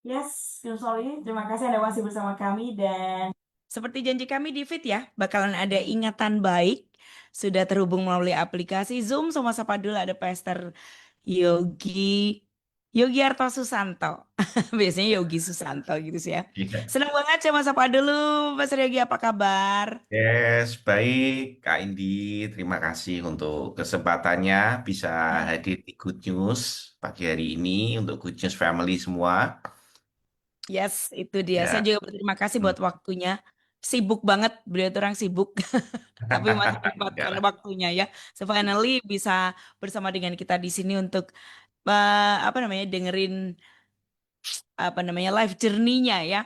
Yes, Tim Soli, terima kasih Anda masih bersama kami dan seperti janji kami di Fit ya, bakalan ada ingatan baik. Sudah terhubung melalui aplikasi Zoom sama sapa dulu ada Pastor Yogi Yogi Susanto. Biasanya Yogi Susanto gitu sih ya. Iya. Senang banget sama sapa dulu, Pastor Yogi apa kabar? Yes, baik Kak Indi. Terima kasih untuk kesempatannya bisa hadir di Good News pagi hari ini untuk Good News Family semua. Yes, itu dia. Saya Ya. juga berterima kasih Hmm. buat waktunya. Sibuk banget, beliau tuh orang sibuk. Tapi masih Ya menyempatkan lah. waktunya ya. So finally bisa bersama dengan kita di sini untuk apa namanya dengerin apa namanya life journey-nya ya.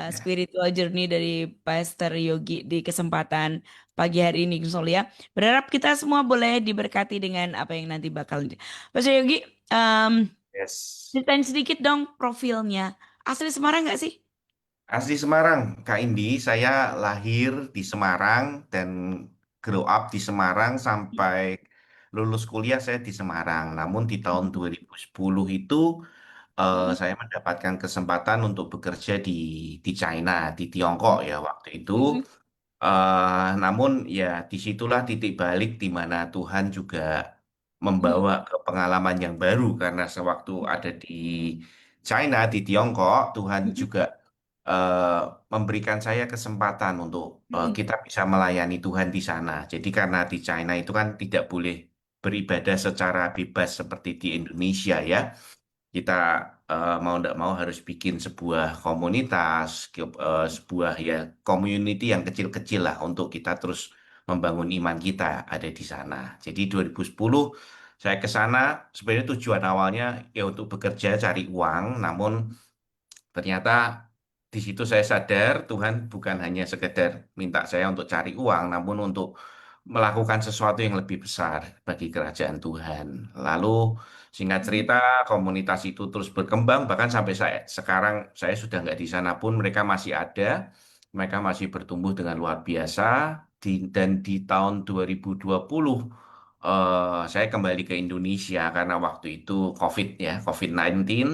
Ya. Spiritual journey dari Pastor Yogi di kesempatan pagi hari ini Sol ya. Berharap kita semua boleh diberkati dengan apa yang nanti bakal. Pastor Yogi, em, Yes. ceritain sedikit dong profilnya. Asli Semarang nggak sih? Asli Semarang, Kak Indi. Saya lahir di Semarang dan grow up di Semarang sampai lulus kuliah saya di Semarang. Namun di tahun 2010 itu Mm-mm. saya mendapatkan kesempatan untuk bekerja di China, di Tiongkok ya waktu itu. Mm-mm. Namun ya disitulah titik balik di mana Tuhan juga Mm-mm. membawa ke pengalaman yang baru karena sewaktu ada di China, di Tiongkok, Tuhan Mm-mm. juga eh, memberikan saya kesempatan untuk Mm-mm. kita bisa melayani Tuhan di sana. Jadi karena di China itu kan tidak boleh beribadah secara bebas seperti di Indonesia ya. Kita mau tidak mau harus bikin sebuah komunitas, sebuah ya community yang kecil-kecil lah untuk kita terus membangun iman kita ada di sana. Jadi 2010 saya ke sana sebenarnya tujuan awalnya ya untuk bekerja cari uang, namun ternyata di situ saya sadar Tuhan bukan hanya sekedar minta saya untuk cari uang, namun untuk melakukan sesuatu yang lebih besar bagi kerajaan Tuhan. Lalu singkat cerita komunitas itu terus berkembang, bahkan sampai sekarang saya sudah nggak di sana pun mereka masih ada, mereka masih bertumbuh dengan luar biasa. Dan di tahun 2020 saya kembali ke Indonesia karena waktu itu COVID ya, COVID-19.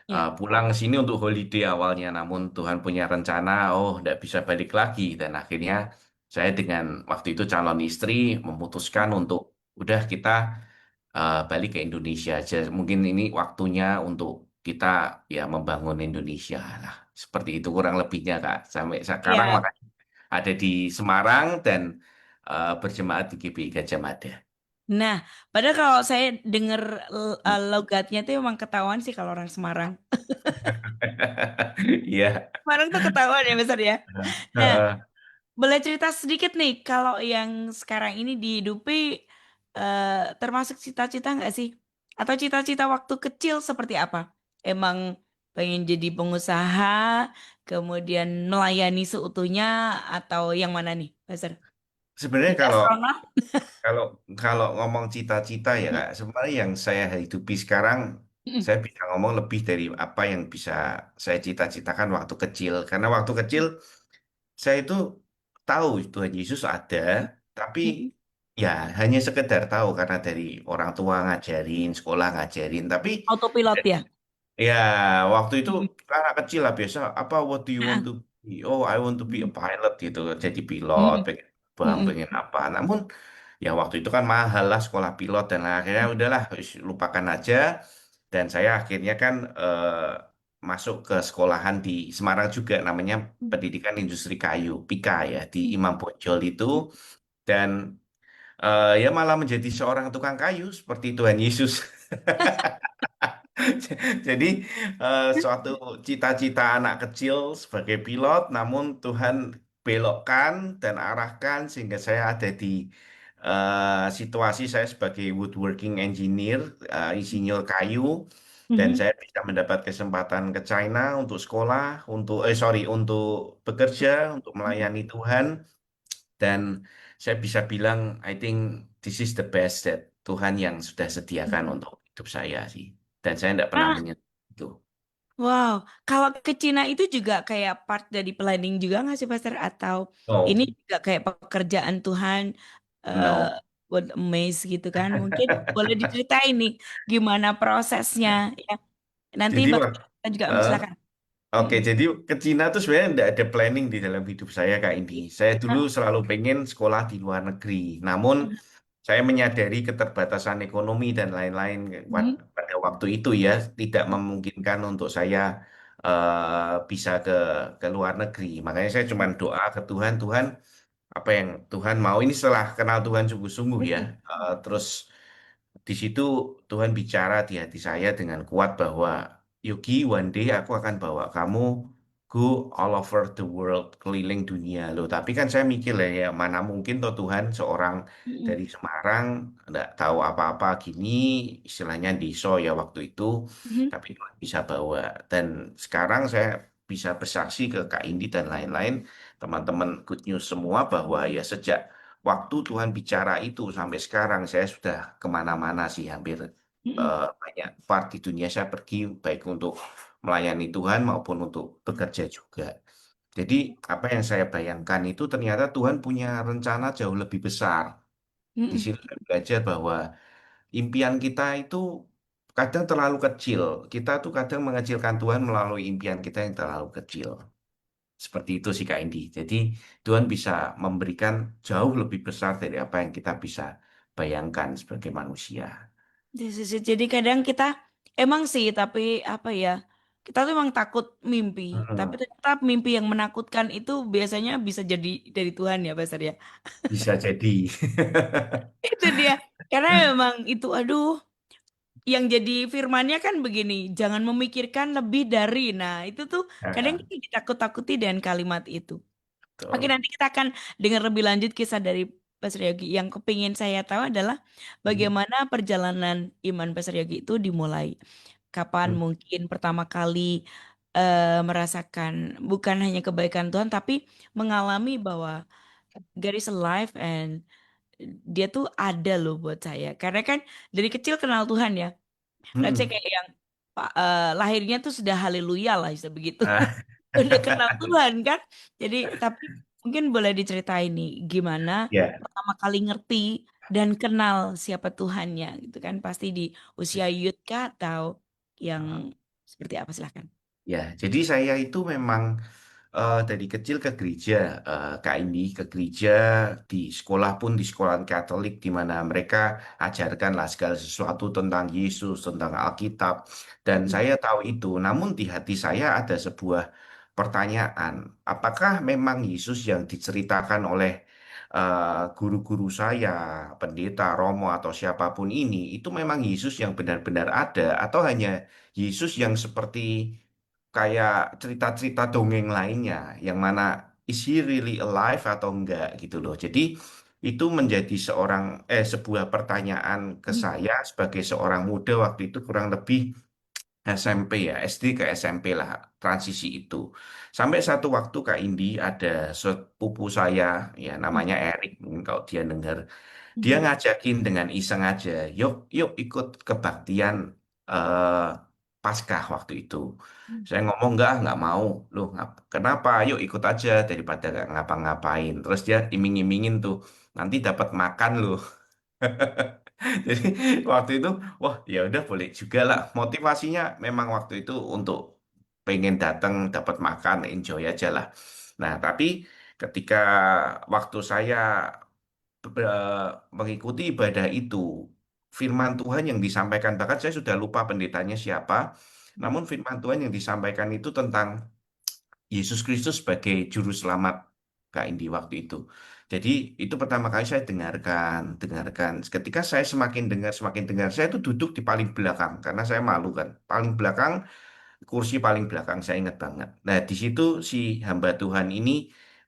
Ya. Pulang ke sini untuk holiday awalnya, namun Tuhan punya rencana, oh, tidak bisa balik lagi. Dan akhirnya saya dengan waktu itu calon istri memutuskan untuk udah kita balik ke Indonesia aja. Mungkin ini waktunya untuk kita ya membangun Indonesia lah. Seperti itu kurang lebihnya Kak. Sampai sekarang Iya. makanya ada di Semarang dan berjemaat di GBI Gajah Mada. Nah, padahal kalau saya dengar logatnya tuh emang ketahuan sih kalau orang Semarang. Iya. Semarang tuh ketahuan ya besar ya. Nah, Heeh. boleh cerita sedikit nih kalau yang sekarang ini dihidupi termasuk cita-cita nggak sih? Atau cita-cita waktu kecil seperti apa? Emang pengen jadi pengusaha, kemudian melayani seutuhnya, atau yang mana nih, Besar? Sebenarnya Jadi kalau astronot? Kalau kalau ngomong cita-cita ya Kak, sebenarnya yang saya hidupi sekarang, Mm-mm. saya bisa ngomong lebih dari apa yang bisa saya cita-citakan waktu kecil. Karena waktu kecil saya itu tahu Tuhan Yesus ada, tapi Mm-mm. ya hanya sekedar tahu karena dari orang tua ngajarin, sekolah ngajarin. Tapi Autopilot ya? ya, waktu itu Mm-mm. kita anak kecil lah biasa apa what do you want Ah. to be? Oh, I want to be a Mm-mm. pilot gitu, jadi pilot, Mm-mm. pengen bang, Mm-mm. pengen apa. Namun ya waktu itu kan mahal lah sekolah pilot dan akhirnya udahlah wis, lupakan aja. Dan saya akhirnya kan masuk ke sekolahan di Semarang juga namanya Pendidikan Industri Kayu, PIKA ya di Imam Bonjol itu dan ya malah menjadi seorang tukang kayu seperti Tuhan Yesus. Jadi suatu cita-cita anak kecil sebagai pilot, namun Tuhan belokkan dan arahkan sehingga saya ada di situasi saya sebagai woodworking engineer, insinyur kayu, dan Mm-mm. saya bisa mendapat kesempatan ke China untuk sekolah, untuk bekerja, untuk melayani Tuhan, dan saya bisa bilang, I think this is the best that Tuhan yang sudah sediakan Mm-mm. untuk hidup saya sih. Dan saya tidak pernah Ah, menyesal itu. wow, kalau ke Cina itu juga kayak part dari planning juga nggak sih, Pastor? Atau ini No, juga kayak pekerjaan Tuhan eh no. buat amaze gitu kan? Mungkin boleh diceritain nih gimana prosesnya ya. Nanti Jadi bakal kita juga eh, silakan. Oke, Mm-mm. jadi ke Cina tuh sebenarnya tidak ada planning di dalam hidup saya Kak Indi. Saya dulu Hah? selalu pengen sekolah di luar negeri. Namun Mhm. saya menyadari keterbatasan ekonomi dan lain-lain Mhm. pada waktu itu ya tidak memungkinkan untuk saya bisa ke luar negeri. Makanya saya cuma doa ke Tuhan, Tuhan apa yang Tuhan mau ini setelah kenal Tuhan sungguh-sungguh ya. Mhm. Terus di situ Tuhan bicara di hati saya dengan kuat bahwa Yogi, one day aku akan bawa kamu go all over the world, keliling dunia loh. Tapi kan saya mikir lah ya, mana mungkin toh Tuhan seorang Mhm. dari Semarang nggak tahu apa-apa gini, istilahnya diso ya waktu itu, Mhm. tapi Tuhan bisa bawa. Dan sekarang saya bisa bersaksi ke Kak Indi dan lain-lain, teman-teman good news semua bahwa ya sejak waktu Tuhan bicara itu sampai sekarang saya sudah kemana-mana sih hampir Mhm. banyak part di dunia saya pergi baik untuk melayani Tuhan maupun untuk bekerja juga. Jadi apa yang saya bayangkan itu ternyata Tuhan punya rencana jauh lebih besar. Di Mhm. sini saya belajar bahwa impian kita itu kadang terlalu kecil. Kita tuh kadang mengecilkan Tuhan melalui impian kita yang terlalu kecil. Seperti itu sih Kak Indi. Jadi Tuhan bisa memberikan jauh lebih besar dari apa yang kita bisa bayangkan sebagai manusia. Jadi kadang kita emang sih, tapi apa ya? Kita tuh emang takut mimpi, tapi Mm-mm. ternyata mimpi yang menakutkan itu biasanya bisa jadi dari Tuhan ya, Pastor ya. Bisa jadi. Itu dia. Karena memang itu, aduh, yang jadi firmannya kan begini, jangan memikirkan lebih dari. Nah, itu tuh kadang Nah, kita ditakut-takuti dengan kalimat itu. Oke, betul. nanti kita akan dengar lebih lanjut kisah dari Pastor Yogi. Yang kepingin saya tahu adalah Mm. bagaimana perjalanan iman Pastor Yogi itu dimulai. Kapan Mm. mungkin pertama kali merasakan bukan hanya kebaikan Tuhan, tapi mengalami bahwa God is alive and dia tuh ada loh buat saya. Karena kan dari kecil kenal Tuhan ya. Let's say Mm-mm. kayak yang lahirnya tuh sudah haleluya lah, bisa begitu. Ah, Udah kenal Tuhan kan. Jadi tapi mungkin boleh diceritain nih gimana ya. pertama kali ngerti dan kenal siapa Tuhannya gitu kan. Pasti di usia youth kah atau yang seperti apa, silahkan. Ya, jadi saya itu memang dari kecil ke gereja, Kak Indi, ke gereja di sekolah pun di sekolah Katolik di mana mereka ajarkanlah segala sesuatu tentang Yesus, tentang Alkitab, dan Mm-mm. saya tahu itu. Namun di hati saya ada sebuah pertanyaan, apakah memang Yesus yang diceritakan oleh guru-guru saya, pendeta, romo atau siapapun ini, itu memang Yesus yang benar-benar ada, atau hanya Yesus yang seperti kayak cerita-cerita dongeng lainnya yang mana is he really alive atau enggak gitu loh. Jadi itu menjadi sebuah pertanyaan ke saya sebagai seorang muda waktu itu kurang lebih SMP ya, SD ke SMP lah transisi itu. Sampai satu waktu Kak Indi ada sepupu saya ya namanya Erik mungkin kalau dia dengar dia Mm-mm. ngajakin dengan iseng aja, yuk, yuk ikut kebaktian eh, Paskah waktu itu. Saya ngomong nggak mau. Loh, kenapa? Yuk ikut aja daripada nggak ngapa-ngapain. Terus dia iming-imingin tuh, nanti dapat makan loh. Jadi waktu itu, wah ya udah boleh juga lah. Motivasinya memang waktu itu untuk pengen datang dapat makan, enjoy aja lah. Nah, tapi ketika waktu saya mengikuti ibadah itu, firman Tuhan yang disampaikan, bahkan saya sudah lupa pendetanya siapa, namun firman Tuhan yang disampaikan itu tentang Yesus Kristus sebagai juru selamat Kak Indi waktu itu. Jadi itu pertama kali saya dengarkan. Ketika saya semakin dengar, saya itu duduk di paling belakang karena saya malu kan. Paling belakang, kursi paling belakang, saya ingat banget. Nah, di situ si hamba Tuhan ini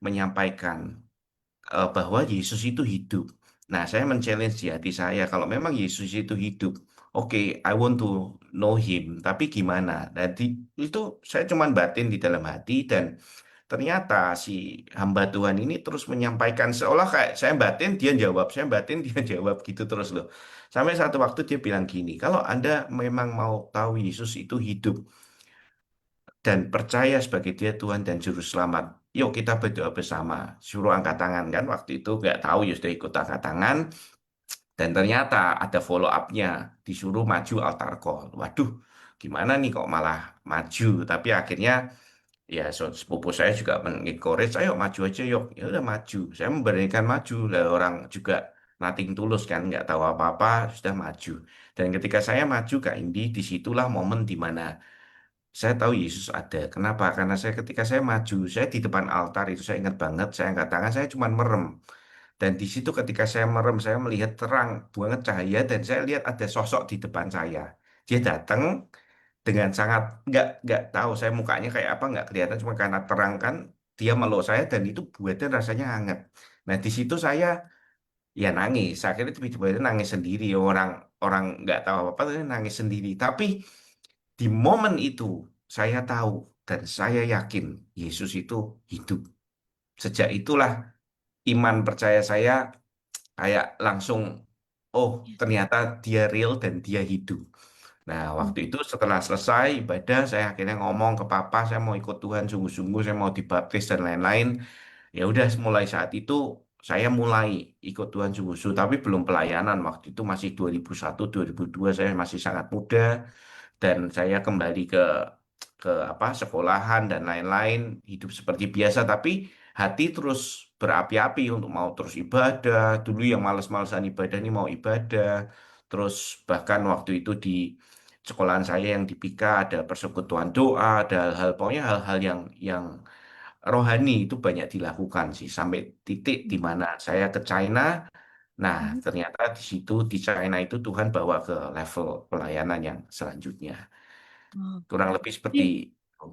menyampaikan bahwa Yesus itu hidup. Nah, saya men-challenge di hati saya, kalau memang Yesus itu hidup, oke, I want to know him, tapi gimana? Jadi itu saya cuman batin di dalam hati dan ternyata si hamba Tuhan ini terus menyampaikan seolah kayak saya batin, dia jawab, saya batin, dia jawab gitu terus loh. Sampai satu waktu dia bilang gini, kalau Anda memang mau tahu Yesus itu hidup, dan percaya sebagai dia Tuhan dan Juru Selamat. Yuk kita berdoa bersama. Suruh angkat tangan kan waktu itu nggak tahu ya sudah ikut angkat tangan dan ternyata ada follow up-nya disuruh maju altar call. Waduh, gimana nih kok malah maju? Tapi akhirnya Ya, sepupu saya juga mengencourage, ayo maju aja yuk. Ya udah maju. Saya memberanikan maju. Lah orang juga nothing tulus kan, nggak tahu apa-apa, sudah maju. Dan ketika saya maju Kak Indi, disitulah momen di mana saya tahu Yesus ada. Kenapa? Karena saya ketika saya maju, saya di depan altar itu saya ingat banget, saya angkat tangan, saya cuma merem. Dan di situ ketika saya merem, saya melihat terang banget cahaya dan saya lihat ada sosok di depan saya. Dia datang dengan sangat nggak tahu saya mukanya kayak apa nggak kelihatan cuma karena terang kan dia meluk saya dan itu buatnya rasanya hangat. Nah di situ saya ya nangis. Akhirnya tiba-tiba nangis sendiri orang orang nggak tahu apa-apa tapi nangis sendiri. Tapi di momen itu saya tahu dan saya yakin Yesus itu hidup. Sejak itulah iman percaya saya kayak langsung oh ternyata dia real dan dia hidup. Nah, Hmm. waktu itu setelah selesai ibadah, saya akhirnya ngomong ke papa, saya mau ikut Tuhan sungguh-sungguh, saya mau dibaptis dan lain-lain. Ya udah, mulai saat itu saya mulai ikut Tuhan sungguh-sungguh, tapi belum pelayanan. Waktu itu masih 2001, 2002, saya masih sangat muda dan saya kembali ke apa sekolahan dan lain-lain, hidup seperti biasa, tapi hati terus berapi-api untuk mau terus ibadah. Dulu yang males-malesan ibadah ini mau ibadah. Terus bahkan waktu itu di sekolahan saya yang di Pika ada persekutuan doa, ada hal pokoknya hal-hal yang rohani itu banyak dilakukan sih sampai titik di mana saya ke China. Nah, Mhm. ternyata di situ di China itu Tuhan bawa ke level pelayanan yang selanjutnya. Oh. Kurang lebih Ini seperti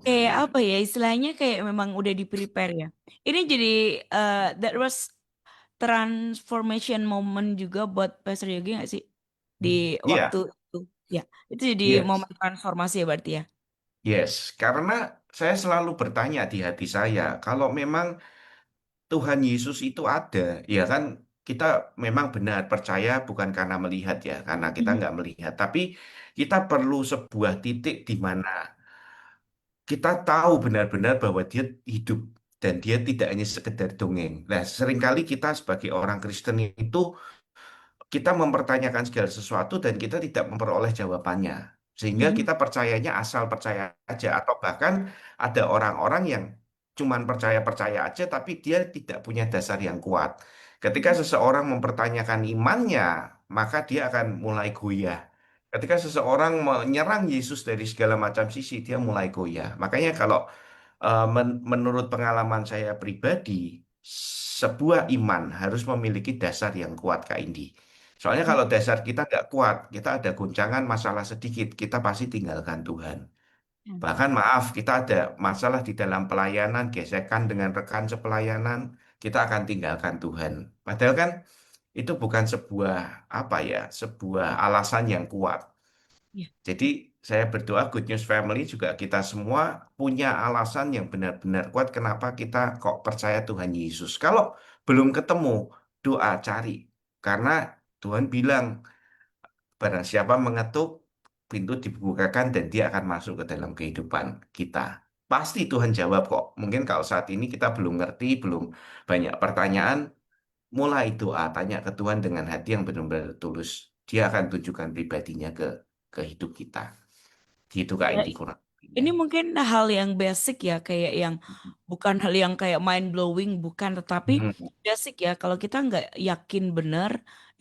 kayak apa ya istilahnya kayak memang udah di prepare ya. Ini jadi that was transformation moment juga buat Pastor Yogi nggak sih di waktu iya, itu? Ya, itu jadi yes, momen transformasi ya berarti ya. yes. Karena saya selalu bertanya di hati saya, kalau memang Tuhan Yesus itu ada, ya kan kita memang benar percaya bukan karena melihat ya, karena kita Mhm. nggak melihat, tapi kita perlu sebuah titik di mana kita tahu benar-benar bahwa dia hidup dan dia tidak hanya sekedar dongeng. Nah, seringkali kita sebagai orang Kristen itu kita mempertanyakan segala sesuatu dan kita tidak memperoleh jawabannya. Sehingga Mhm. kita percayanya asal percaya aja. Atau bahkan ada orang-orang yang cuman percaya-percaya aja tapi dia tidak punya dasar yang kuat. Ketika Mhm. seseorang mempertanyakan imannya, maka dia akan mulai goyah. Ketika seseorang menyerang Yesus dari segala macam sisi, dia mulai goyah. Makanya kalau menurut pengalaman saya pribadi, sebuah iman harus memiliki dasar yang kuat, Kak Indi. Soalnya kalau dasar kita nggak kuat, kita ada goncangan masalah sedikit, kita pasti tinggalkan Tuhan. Mhm. Bahkan maaf, kita ada masalah di dalam pelayanan, gesekan dengan rekan sepelayanan, kita akan tinggalkan Tuhan. Padahal kan itu bukan sebuah apa ya, sebuah alasan yang kuat. Ya. Jadi saya berdoa Good News Family juga kita semua punya alasan yang benar-benar kuat kenapa kita kok percaya Tuhan Yesus. Kalau belum ketemu, doa cari. Karena Tuhan bilang, barang siapa mengetuk, pintu dibukakan dan dia akan masuk ke dalam kehidupan kita. Pasti Tuhan jawab kok. Mungkin kalau saat ini kita belum ngerti, belum banyak pertanyaan, mulai doa, tanya ke Tuhan dengan hati yang benar-benar tulus. Dia akan tunjukkan pribadinya ke hidup kita. Gitu Kak Ya, Indi kurang lebihnya. ini mungkin hal yang basic ya, kayak yang bukan hal yang kayak mind blowing, bukan, tetapi Hmm. basic ya. Kalau kita nggak yakin benar,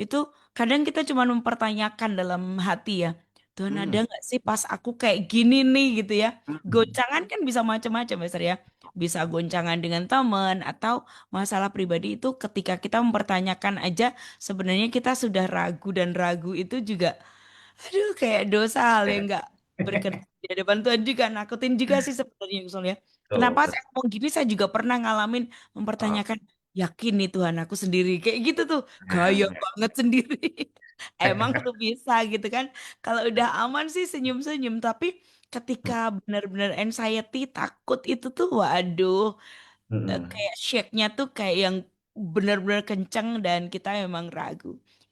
itu kadang kita cuma mempertanyakan dalam hati ya. Tuhan ada Hmm. nggak sih pas aku kayak gini nih gitu ya. Hmm. Goncangan kan bisa macam-macam ya, Sir, ya. Bisa goncangan dengan teman atau masalah pribadi itu ketika kita mempertanyakan aja sebenarnya kita sudah ragu dan ragu itu juga aduh, kayak dosa hal yang nggak berkenan di hadapan Tuhan juga, nakutin juga sih sebenarnya soalnya. Kenapa Betul, saya betul. ngomong gini, saya juga pernah ngalamin Ah. mempertanyakan, yakin nih Tuhan aku sendiri. Kayak gitu tuh, gaya banget sendiri. Emang tuh bisa gitu kan. Kalau udah aman sih senyum-senyum, tapi ketika benar-benar anxiety, takut itu tuh, waduh, Hmm. kayak shake-nya tuh kayak yang benar-benar kenceng dan kita memang ragu.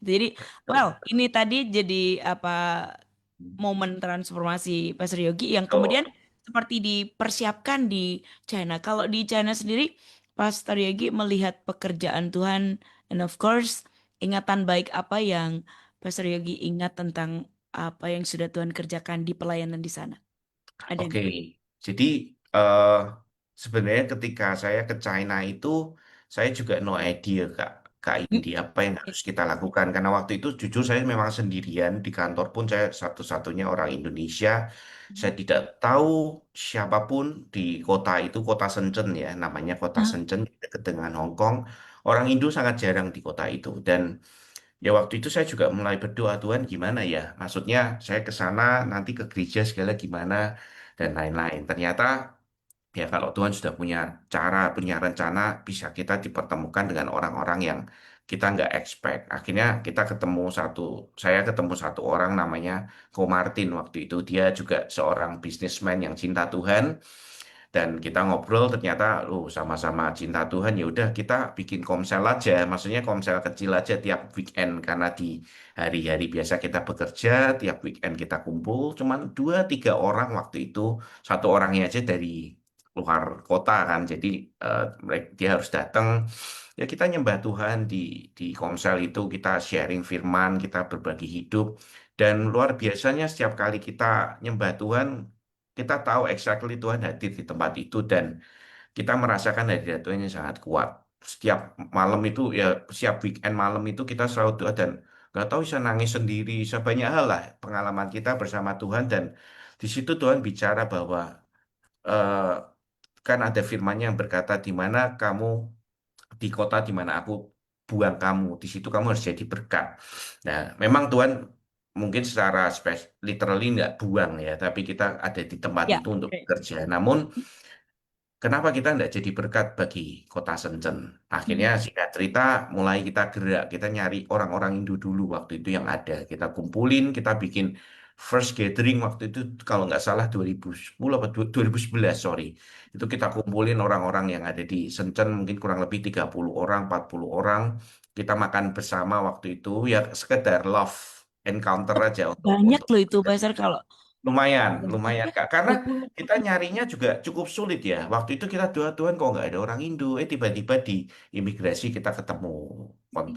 Jadi, well, Betul. ini tadi jadi apa momen transformasi Pastor Yogi yang kemudian Betul. seperti dipersiapkan di China. Kalau di China sendiri, Pastor Yogi melihat pekerjaan Tuhan, and of course, ingatan baik apa yang Pastor Yogi ingat tentang apa yang sudah Tuhan kerjakan di pelayanan di sana? Ada Oke, nggak? jadi eh, sebenarnya ketika saya ke China itu, saya juga no idea Kak Mm, Indi apa yang harus kita lakukan. Karena waktu itu jujur saya memang sendirian di kantor pun saya satu-satunya orang Indonesia. Saya tidak tahu siapapun di kota itu, kota Shenzhen ya, namanya kota Ah, Shenzhen dekat dengan Hong Kong. Orang Indo sangat jarang di kota itu. Dan ya waktu itu saya juga mulai berdoa, Tuhan gimana ya? Maksudnya saya ke sana nanti ke gereja segala gimana dan lain-lain. Ternyata ya kalau Tuhan sudah punya cara, punya rencana, bisa kita dipertemukan dengan orang-orang yang kita nggak expect. Akhirnya kita ketemu saya ketemu satu orang namanya Ko Martin waktu itu. Dia juga seorang bisnismen yang cinta Tuhan. Dan kita ngobrol ternyata sama-sama cinta Tuhan ya udah kita bikin komsel aja maksudnya komsel kecil aja tiap weekend karena di hari-hari biasa kita bekerja tiap weekend kita kumpul cuman 2-3 orang waktu itu satu orangnya aja dari luar kota kan jadi dia harus datang ya kita nyembah Tuhan di komsel itu kita sharing firman kita berbagi hidup dan luar biasanya setiap kali kita nyembah Tuhan kita tahu exactly Tuhan hadir di tempat itu dan kita merasakan hadirat Tuhan yang sangat kuat. Setiap malam itu ya setiap weekend malam itu kita selalu doa dan nggak tahu bisa nangis sendiri, sebanyak hal lah pengalaman kita bersama Tuhan dan di situ Tuhan bicara bahwa eh, kan ada firman yang berkata di mana kamu di kota di mana aku buang kamu, di situ kamu harus jadi berkat. Nah, memang Tuhan mungkin secara literally nggak buang ya, tapi kita ada di tempat ya, itu untuk oke. bekerja. Namun kenapa kita tidak jadi berkat bagi kota Shenzhen? Akhirnya Mm, singkat cerita mulai kita gerak, kita nyari orang-orang Indo dulu waktu itu yang ada. Kita kumpulin, kita bikin first gathering waktu itu kalau nggak salah 2010 apa 2011 sorry. Itu kita kumpulin orang-orang yang ada di Shenzhen mungkin kurang lebih 30 orang, 40 orang. Kita makan bersama waktu itu ya sekedar love encounter aja untuk banyak untuk loh itu Basar kalau lumayan, lumayan bentuknya Kak. Karena 30 kita orang. nyarinya juga cukup sulit ya. Waktu itu kita doa Tuhan kok nggak ada orang Indo. Tiba-tiba di imigrasi kita ketemu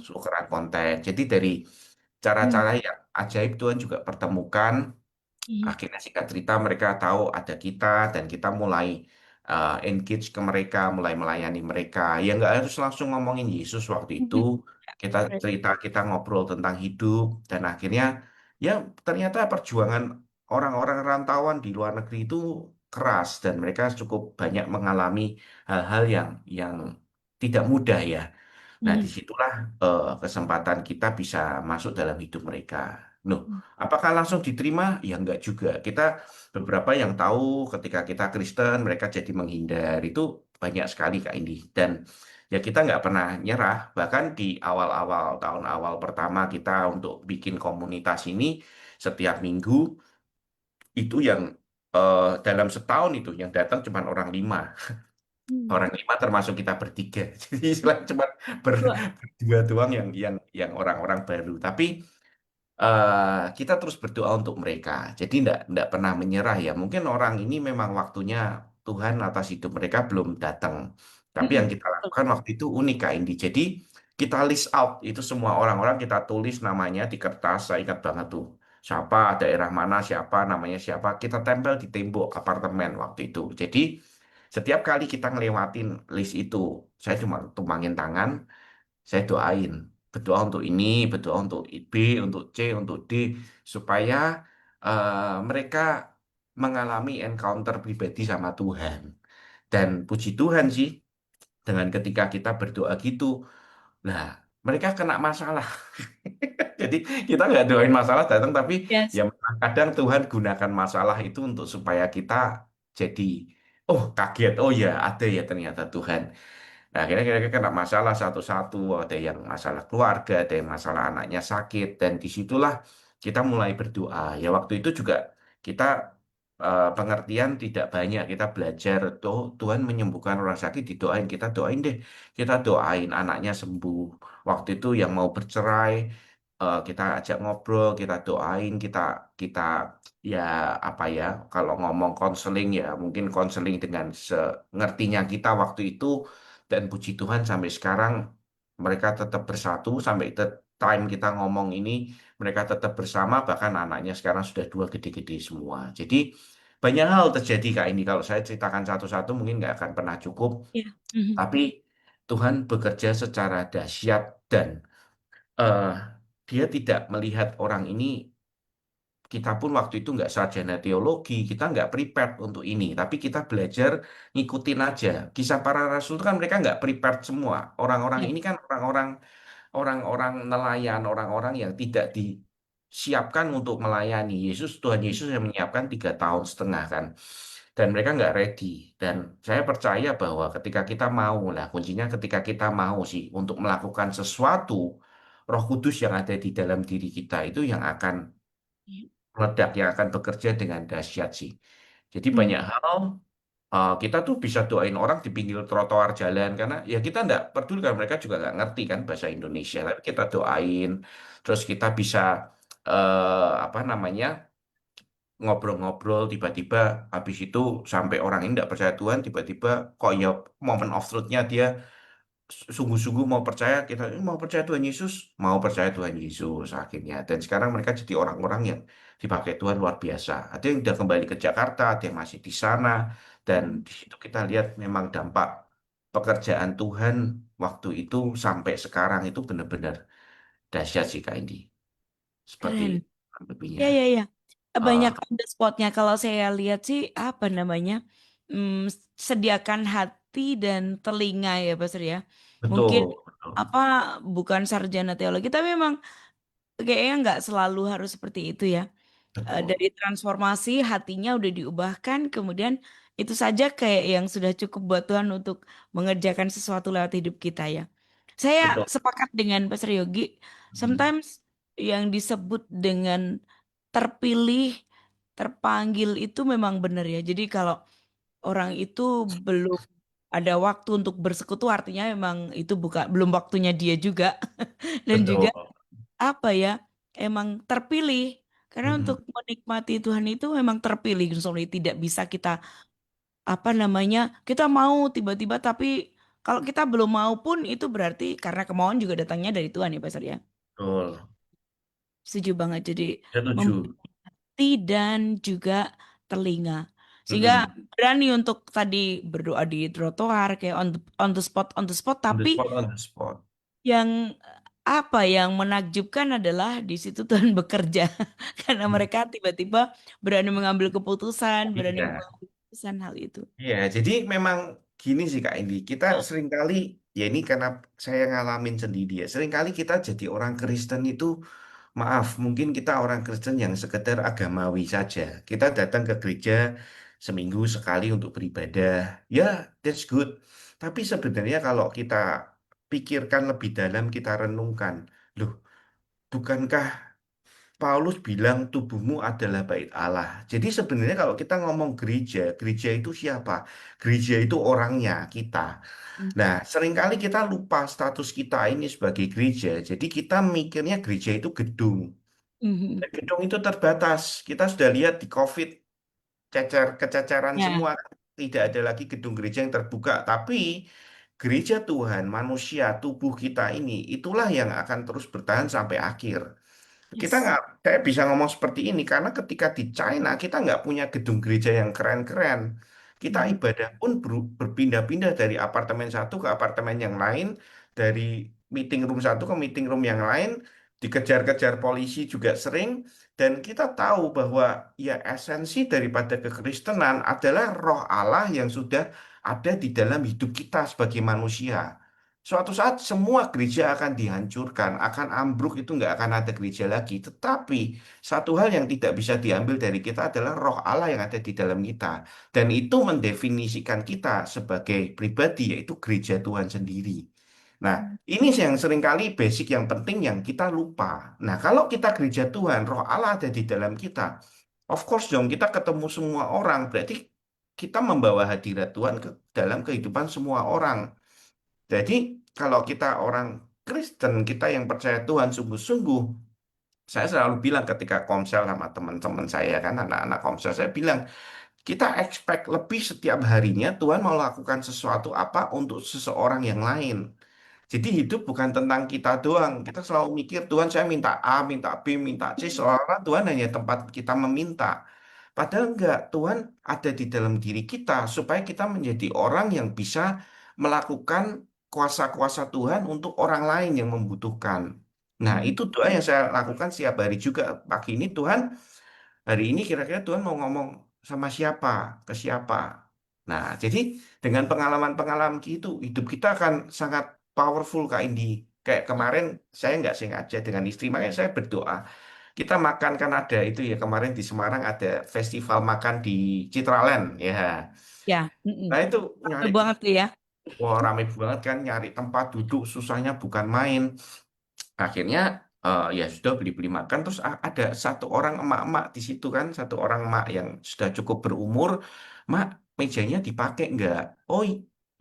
tukeran kontak. Jadi dari Hmm. cara-cara yang ajaib Tuhan juga pertemukan. Mhm. Akhirnya singkat cerita mereka tahu ada kita dan kita mulai engage ke mereka, mulai melayani mereka. Ya nggak harus langsung ngomongin Yesus waktu itu. Mhm. Kita cerita, kita ngobrol tentang hidup dan akhirnya ya ternyata perjuangan orang-orang rantauan di luar negeri itu keras dan mereka cukup banyak mengalami hal-hal yang tidak mudah ya. Nah, Mhm. disitulah kesempatan kita bisa masuk dalam hidup mereka. Nuh, apakah langsung diterima? Ya enggak juga. Kita beberapa yang tahu ketika kita Kristen, mereka jadi menghindar. Itu banyak sekali Kak Indi. Dan ya kita nggak pernah nyerah. Bahkan di awal-awal, tahun awal pertama kita untuk bikin komunitas ini, setiap minggu, itu yang dalam setahun itu, yang datang cuma orang 5. Hmm. Orang 5 termasuk kita bertiga. Jadi istilahnya cuma Wah. berdua doang yang orang-orang baru. Tapi kita terus berdoa untuk mereka. Jadi tidak pernah menyerah ya. Mungkin orang ini memang waktunya Tuhan atas hidup mereka belum datang. Tapi yang Mm-mm. kita lakukan waktu itu unik Kak Indi. Jadi kita list out itu semua orang-orang kita tulis namanya di kertas. Saya ingat banget tuh. Siapa, daerah mana, siapa, namanya siapa. Kita tempel di tembok apartemen waktu itu. Jadi setiap kali kita ngelewatin list itu, saya cuma tumpangin tangan, saya doain. Berdoa untuk ini, berdoa untuk B, untuk C, untuk D, supaya mereka mengalami encounter pribadi sama Tuhan. Dan puji Tuhan sih, dengan ketika kita berdoa gitu, nah mereka kena masalah. Jadi kita nggak doain masalah datang, tapi Yes. ya kadang Tuhan gunakan masalah itu untuk supaya kita jadi, oh kaget, oh ya ada ya ternyata Tuhan. Nah, akhirnya kita kena masalah satu-satu, ada yang masalah keluarga, ada yang masalah anaknya sakit, dan disitulah kita mulai berdoa. Ya waktu itu juga kita pengertian tidak banyak, kita belajar, tuh Tuhan menyembuhkan orang sakit, didoain, kita doain deh, kita doain anaknya sembuh. Waktu itu yang mau bercerai, kita ajak ngobrol, kita doain, kita ya apa ya, kalau ngomong konseling ya mungkin konseling dengan sengertinya kita waktu itu dan puji Tuhan sampai sekarang mereka tetap bersatu sampai time kita ngomong ini mereka tetap bersama bahkan anaknya sekarang sudah dua gede-gede semua. Jadi banyak hal terjadi Kak ini. Kalau saya ceritakan satu-satu mungkin nggak akan pernah cukup. Iya. Mhm. Tapi Tuhan bekerja secara dahsyat dan eh, Dia tidak melihat orang ini. Kita pun waktu itu nggak sarjana teologi, kita nggak prepared untuk ini, tapi kita belajar ngikutin aja. Kisah para rasul itu kan mereka nggak prepared semua. Orang-orang Iya. ini kan orang-orang nelayan, orang-orang yang tidak disiapkan untuk melayani. Tuhan Yesus yang menyiapkan 3 tahun setengah kan. Dan mereka nggak ready. Dan saya percaya bahwa ketika kita mau, lah kuncinya ketika kita mau sih untuk melakukan sesuatu, Roh Kudus yang ada di dalam diri kita itu yang akan Iya. meledak, yang akan bekerja dengan dahsyat sih. Jadi Hmm. banyak hal kita tuh bisa doain orang di pinggir trotoar jalan karena ya kita nggak peduli kan mereka juga nggak ngerti kan bahasa Indonesia, tapi kita doain, terus kita bisa apa namanya ngobrol-ngobrol tiba-tiba habis itu sampai orang ini nggak percaya Tuhan tiba-tiba kok ya moment of truth-nya dia sungguh-sungguh mau percaya kita mau percaya Tuhan Yesus mau percaya Tuhan Yesus akhirnya dan sekarang mereka jadi orang-orang yang dipakai Tuhan luar biasa ada yang udah kembali ke Jakarta ada yang masih di sana dan Mhm. di situ kita lihat memang dampak pekerjaan Tuhan waktu itu sampai sekarang itu benar-benar dahsyat sih Kak Indi seperti Keren. lebihnya Ya, ya, ya. Banyak Ah, on the spotnya. Kalau saya lihat sih, apa namanya, hmm, sediakan hati dan telinga ya, Pak Sri ya. Mungkin betul betul apa bukan sarjana teologi, tapi memang kayaknya nggak selalu harus seperti itu ya. betul Dari transformasi hatinya udah diubahkan, kemudian itu saja kayak yang sudah cukup buat Tuhan untuk mengerjakan sesuatu lewat hidup kita ya. Saya betul. sepakat dengan Pastor Yogi, Hmm, sometimes yang disebut dengan terpilih, terpanggil itu memang benar ya. Jadi kalau orang itu belum ada waktu untuk bersekutu, artinya memang itu bukan belum waktunya dia juga. Dan juga betul. apa ya, emang terpilih. Karena untuk Mm-mm. menikmati Tuhan itu memang terpilih. Sorry, tidak bisa kita apa namanya, kita mau tiba-tiba tapi kalau kita belum mau pun itu berarti karena kemauan juga datangnya dari Tuhan ya Pastor ya. Betul. Setuju banget. Jadi Setuju. memberi dan juga telinga. Sehingga Mm-mm. berani untuk tadi berdoa di trotoar kayak on the spot On the tapi spot, on the spot. yang apa yang menakjubkan adalah di situ Tuhan bekerja karena Hmm. mereka tiba-tiba berani mengambil keputusan, berani Iya. mengambil keputusan hal itu. Iya, jadi memang gini sih Kak Indi, kita seringkali, ya ini karena saya ngalamin sendiri ya, seringkali kita jadi orang Kristen itu, maaf, mungkin kita orang Kristen yang sekedar agamawi saja. Kita datang ke gereja seminggu sekali untuk beribadah, ya that's good. Tapi sebenarnya kalau kita pikirkan lebih dalam, kita renungkan, loh, bukankah Paulus bilang tubuhmu adalah bait Allah. Jadi sebenarnya kalau kita ngomong gereja, gereja itu siapa? Gereja itu orangnya, kita. Nah, seringkali kita lupa status kita ini sebagai gereja. Jadi kita mikirnya gereja itu gedung. Mhm. Dan gedung itu terbatas. Kita sudah lihat di COVID, kececeran Ya, semua. Tidak ada lagi gedung gereja yang terbuka. Tapi gereja Tuhan, manusia, tubuh kita ini, itulah yang akan terus bertahan sampai akhir. Kita yes. nggak, saya bisa ngomong seperti ini karena ketika di China kita nggak punya gedung gereja yang keren-keren. Kita Mhm. ibadah pun berpindah-pindah dari apartemen satu ke apartemen yang lain, dari meeting room satu ke meeting room yang lain, dikejar-kejar polisi juga sering, dan kita tahu bahwa ya esensi daripada kekristenan adalah Roh Allah yang sudah ada di dalam hidup kita sebagai manusia. Suatu saat semua gereja akan dihancurkan, akan ambruk itu nggak akan ada gereja lagi. Tetapi satu hal yang tidak bisa diambil dari kita adalah roh Allah yang ada di dalam kita. Dan itu mendefinisikan kita sebagai pribadi, yaitu gereja Tuhan sendiri. Nah, ini sih yang seringkali basic yang penting yang kita lupa. Nah, kalau kita gereja Tuhan, roh Allah ada di dalam kita. Of course dong, kita ketemu semua orang. Berarti kita membawa hadirat Tuhan ke dalam kehidupan semua orang. Jadi, kalau kita orang Kristen, kita yang percaya Tuhan sungguh-sungguh, saya selalu bilang ketika komsel sama teman-teman saya kan, anak-anak komsel, saya bilang, kita expect lebih setiap harinya Tuhan mau lakukan sesuatu apa untuk seseorang yang lain. Jadi hidup bukan tentang kita doang. Kita selalu mikir, Tuhan saya minta A, minta B, minta C, seolah-olah Tuhan hanya tempat kita meminta. Padahal enggak, Tuhan ada di dalam diri kita supaya kita menjadi orang yang bisa melakukan kuasa-kuasa Tuhan untuk orang lain yang membutuhkan. Nah, Mhm. itu doa yang saya lakukan setiap hari juga. Pagi ini Tuhan, hari ini kira-kira Tuhan mau ngomong sama siapa, ke siapa. Nah, jadi dengan pengalaman-pengalaman gitu, hidup kita akan sangat powerful Kak Indi. Kayak kemarin saya nggak sengaja dengan istri, makanya saya berdoa. Kita makan kan ada itu ya kemarin di Semarang ada festival makan di Citraland ya. Ya, mhm. Nah itu Rame nyari banget tuh ya. wah rame banget kan nyari tempat duduk susahnya bukan main. Akhirnya ya sudah beli-beli makan terus ada satu orang emak-emak di situ kan satu orang emak yang sudah cukup berumur, mak mejanya dipakai nggak? Oh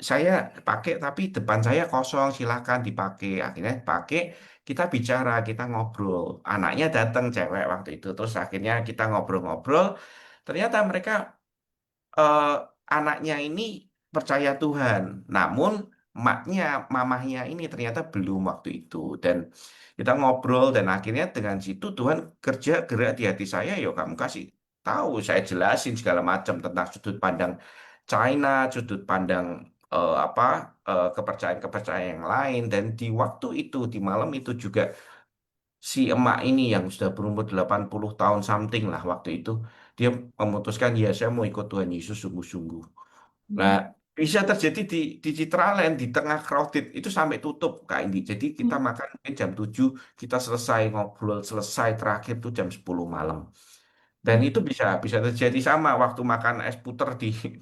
saya pakai tapi depan saya kosong silakan dipakai. Akhirnya pakai kita bicara kita ngobrol. Anaknya datang cewek waktu itu terus akhirnya kita ngobrol-ngobrol. Ternyata mereka eh, anaknya ini percaya Tuhan, namun maknya, mamahnya ini ternyata belum waktu itu. Dan kita ngobrol dan akhirnya dengan situ Tuhan kerja gerak di hati saya, yo kamu kasih tahu, saya jelasin segala macam tentang sudut pandang China, sudut pandang apa kepercayaan-kepercayaan yang lain. Dan di waktu itu, di malam itu juga si emak ini yang sudah berumur 80 tahun something lah waktu itu, dia memutuskan ya saya mau ikut Tuhan Yesus sungguh-sungguh. Nah, Mhm. bisa terjadi di Citraland di tengah crowded itu sampai tutup Kak Indi. Jadi kita Mhm. makan mungkin jam 7 kita selesai ngobrol selesai terakhir tuh jam 10 malam. Dan Mhm. itu bisa bisa terjadi sama waktu makan es puter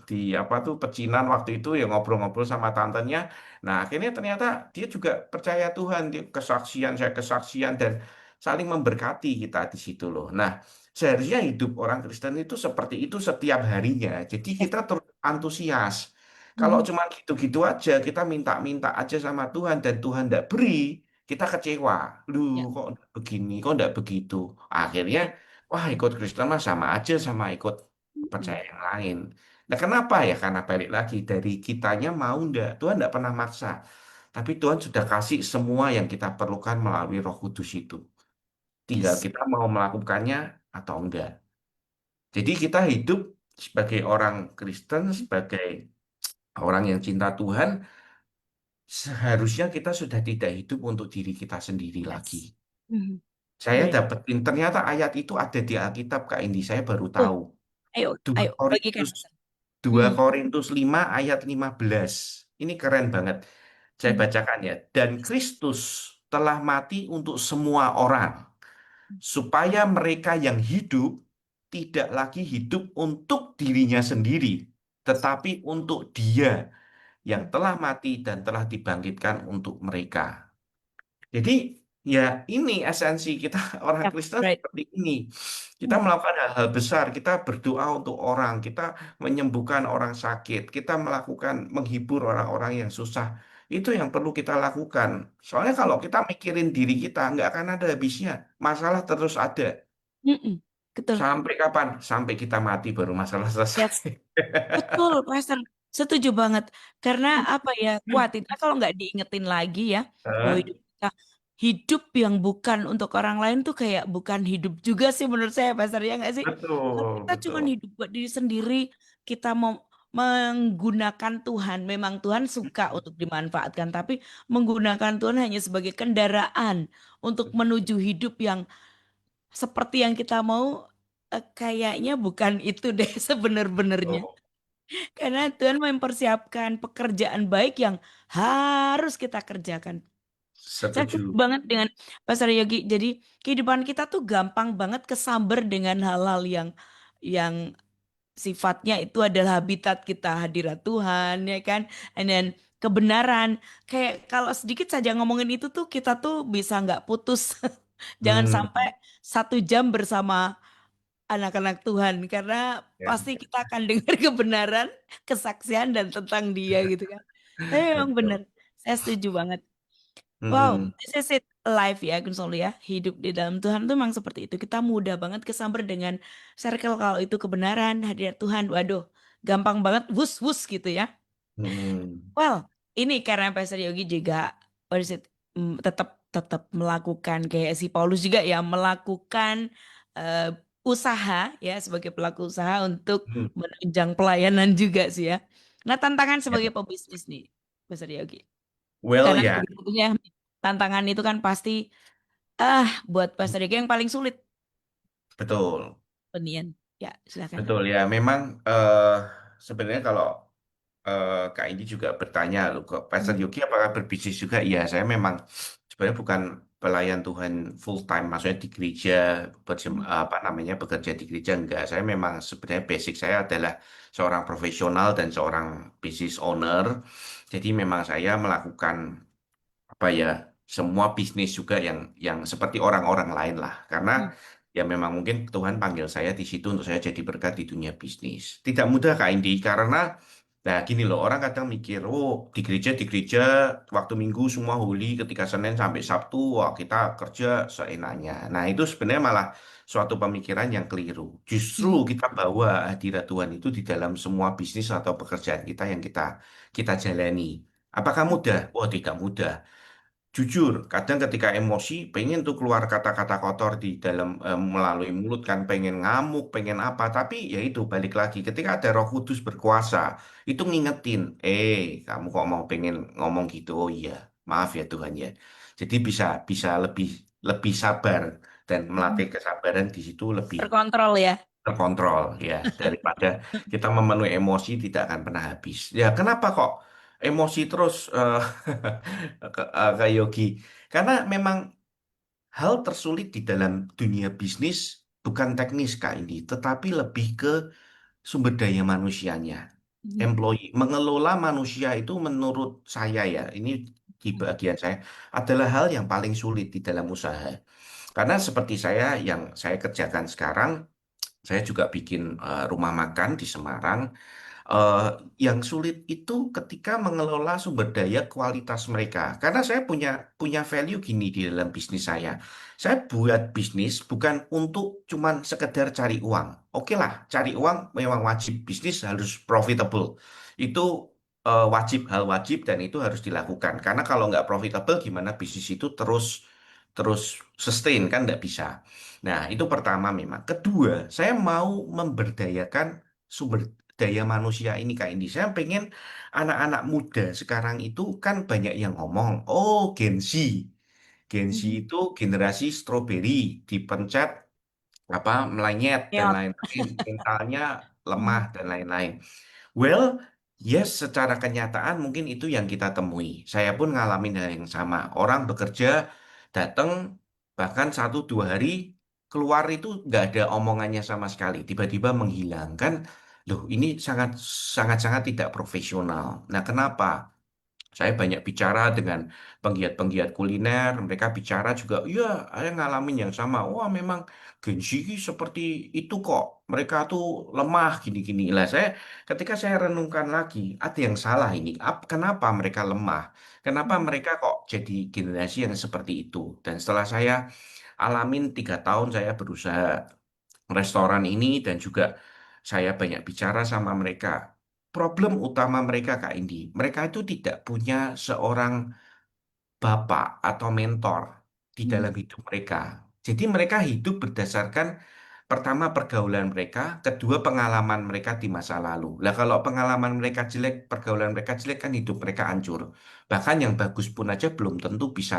di apa tuh pecinan waktu itu ya ngobrol-ngobrol sama tantenya. Nah, akhirnya ternyata dia juga percaya Tuhan, dia kesaksian, saya kesaksian dan saling memberkati kita di situ loh. Nah, seharusnya hidup orang Kristen itu seperti itu setiap harinya. Jadi Ya. kita terus antusias. Kalau Mhm. cuma gitu-gitu aja, kita minta-minta aja sama Tuhan dan Tuhan tidak beri, kita kecewa. Lu Ya. kok nggak begini, kok nggak begitu. Akhirnya Ya. wah, ikut Kristen mah sama aja sama ikut Mhm. percaya yang lain. Nah, kenapa ya? Karena balik lagi dari kitanya mau ndak. Tuhan ndak pernah maksa. Tapi Tuhan sudah kasih semua yang kita perlukan melalui Roh Kudus itu. Tinggal Yes. kita mau melakukannya atau enggak. Jadi kita hidup sebagai orang Kristen, sebagai orang yang cinta Tuhan, seharusnya kita sudah tidak hidup untuk diri kita sendiri lagi. Yes. Mhm. Saya Bener. dapetin ternyata ayat itu ada di Alkitab Kak Indi, saya baru Oh, tahu. ayo, 2 ayo bagikan. Korintus dua Mhm. Korintus 5 ayat 15. Ini keren banget. Saya Mhm. bacakan ya. Dan Kristus telah mati untuk semua orang, supaya mereka yang hidup tidak lagi hidup untuk dirinya sendiri, tetapi untuk Dia yang telah mati dan telah dibangkitkan untuk mereka. Jadi ya ini esensi kita orang Ya, Kristen right. seperti ini. Kita Mhm. melakukan hal-hal besar, kita berdoa untuk orang, kita menyembuhkan orang sakit, kita melakukan menghibur orang-orang yang susah. Itu yang perlu kita lakukan. Soalnya kalau kita mikirin diri kita, nggak akan ada habisnya. Masalah terus ada. Mhm. Betul. Sampai kapan? Sampai kita mati baru masalah selesai. Yes. Betul, Pastor. Setuju banget. Karena apa ya, khawatirnya kalau nggak diingetin lagi ya, bahwa Hah? hidup yang bukan untuk orang lain tuh kayak bukan hidup juga sih menurut saya, Pastor, ya nggak sih? Kalau Betul, kita cuma betul. hidup buat diri sendiri, kita mau menggunakan Tuhan, memang Tuhan suka untuk dimanfaatkan, tapi menggunakan Tuhan hanya sebagai kendaraan untuk menuju hidup yang seperti yang kita mau, kayaknya bukan itu deh sebenar-benarnya. Betul. Karena Tuhan mempersiapkan pekerjaan baik yang harus kita kerjakan. Saya setuju Setuju. banget dengan Pastor Yogi. Jadi kehidupan kita tuh gampang banget kesamber dengan hal-hal yang sifatnya itu adalah habitat kita, hadirat Tuhan, ya kan? And then kebenaran. Kayak kalau sedikit saja ngomongin itu tuh kita tuh bisa nggak putus. Jangan Hmm, sampai 1 jam bersama anak-anak Tuhan karena ya, pasti kita akan dengar kebenaran, kesaksian dan tentang dia gitu kan. Tapi memang benar, betul. saya setuju banget. Wow, Hmm, this is it life ya Gun Solo ya. Hidup di dalam Tuhan tuh memang seperti itu. Kita mudah banget kesamber dengan circle kalau itu kebenaran, hadirat Tuhan. Waduh, gampang banget wus-wus gitu ya. hmm, Well, ini karena Pastor Yogi juga what is it, tetap tetap melakukan kayak si Paulus juga ya melakukan eh, usaha ya, sebagai pelaku usaha untuk Hmm. menunjang pelayanan juga sih ya. Nah, tantangan Ya. sebagai pebisnis nih, Mas Yogi. Well Karena ya, sebetulnya tantangan itu kan pasti buat Mas Yogi yang paling sulit betul. penian. Ya, silakan. Betul ya, memang sebenarnya kalau Kak Indi juga bertanya loh ke Pastor Hmm. Yogi apakah berbisnis juga? Ya, saya memang sebenarnya bukan pelayan Tuhan full time, maksudnya di gereja Hmm. apa namanya bekerja di gereja enggak. Saya memang sebenarnya basic saya adalah seorang profesional dan seorang business owner. Jadi memang saya melakukan apa ya semua bisnis juga yang seperti orang-orang lain lah karena Hmm. ya memang mungkin Tuhan panggil saya di situ untuk saya jadi berkat di dunia bisnis tidak mudah Kak Indi karena nah gini loh orang kadang mikir oh di gereja waktu Minggu semua holy ketika Senin sampai Sabtu wah kita kerja seenaknya nah itu sebenarnya malah suatu pemikiran yang keliru justru Hmm. kita bawa hadirat Tuhan itu di dalam semua bisnis atau pekerjaan kita yang kita kita jalani apakah Hmm. mudah? Oh tidak mudah. Jujur, kadang ketika emosi, pengen tuh keluar kata-kata kotor di dalam melalui mulut kan, pengen ngamuk, pengen apa. Tapi ya itu balik lagi, ketika ada Roh Kudus berkuasa, itu ngingetin, kamu kok mau pengen ngomong gitu? Oh iya, maaf ya Tuhan ya. Jadi bisa bisa lebih lebih sabar dan Hmm. melatih kesabaran di situ lebih Terkontrol ya. terkontrol ya daripada kita memenuhi emosi tidak akan pernah habis. Ya kenapa kok emosi terus ke Yogi? Karena memang hal tersulit di dalam dunia bisnis bukan teknis Kak ini, tetapi lebih ke sumber daya manusianya. Hmm. Employee mengelola manusia itu menurut saya ya, ini di bagian saya adalah hal yang paling sulit di dalam usaha. Karena seperti saya yang saya kerjakan sekarang saya juga bikin rumah makan di Semarang. Eh, yang sulit itu ketika mengelola sumber daya kualitas mereka. Karena saya punya punya value gini di dalam bisnis saya. Saya buat bisnis bukan untuk cuman sekedar cari uang. Oke lah, cari uang memang wajib. Bisnis harus profitable. Itu wajib, hal wajib dan itu harus dilakukan. Karena kalau nggak profitable, gimana bisnis itu terus terus sustain kan nggak bisa. Nah, itu pertama memang. Kedua, saya mau memberdayakan sumber daya manusia ini kayak ini. Saya pengen anak-anak muda sekarang itu kan banyak yang ngomong, oh Gen Z. Gen Z Hmm. itu generasi stroberi, dipencet apa melenyet dan Ngeot. lain-lain, mentalnya lemah Hmm. dan lain-lain. Well, yes, secara kenyataan mungkin itu yang kita temui. Saya pun ngalamin hal yang sama. Orang bekerja, datang, bahkan 1 2 hari, keluar itu nggak ada omongannya sama sekali. Tiba-tiba menghilang. Kan, loh ini sangat, sangat tidak profesional. Nah, kenapa? Saya banyak bicara dengan penggiat-penggiat kuliner, mereka bicara juga, iya, saya ngalamin yang sama. Wah, memang Gen Z seperti itu kok. Mereka tuh lemah gini-gini. Lah, ketika saya renungkan lagi, ada yang salah ini. Kenapa mereka lemah? Kenapa Hmm. mereka kok jadi generasi yang seperti itu? Dan setelah saya alamin 3 tahun, saya berusaha restoran ini dan juga saya banyak bicara sama mereka. Problem utama mereka, Kak Indi, mereka itu tidak punya seorang bapak atau mentor di Hmm. dalam hidup mereka. Jadi mereka hidup berdasarkan pertama pergaulan mereka, kedua pengalaman mereka di masa lalu. Lah kalau pengalaman mereka jelek, pergaulan mereka jelek kan hidup mereka hancur. Bahkan yang bagus pun aja belum tentu bisa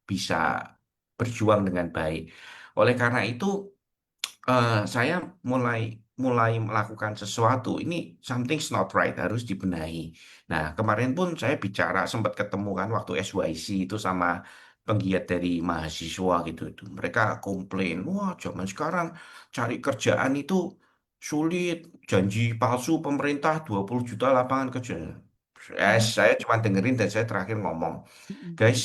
bisa berjuang dengan baik. Oleh karena itu saya mulai mulai melakukan sesuatu. Ini something's not right, harus dibenahi. Nah, kemarin pun saya bicara sempat ketemu kan waktu SYC itu sama penggiat dari mahasiswa gitu itu. Mereka komplain, wah zaman sekarang cari kerjaan itu sulit, janji palsu pemerintah 20 juta lapangan kerja. Hmm. Saya cuma dengerin dan saya terakhir ngomong, Hmm. guys,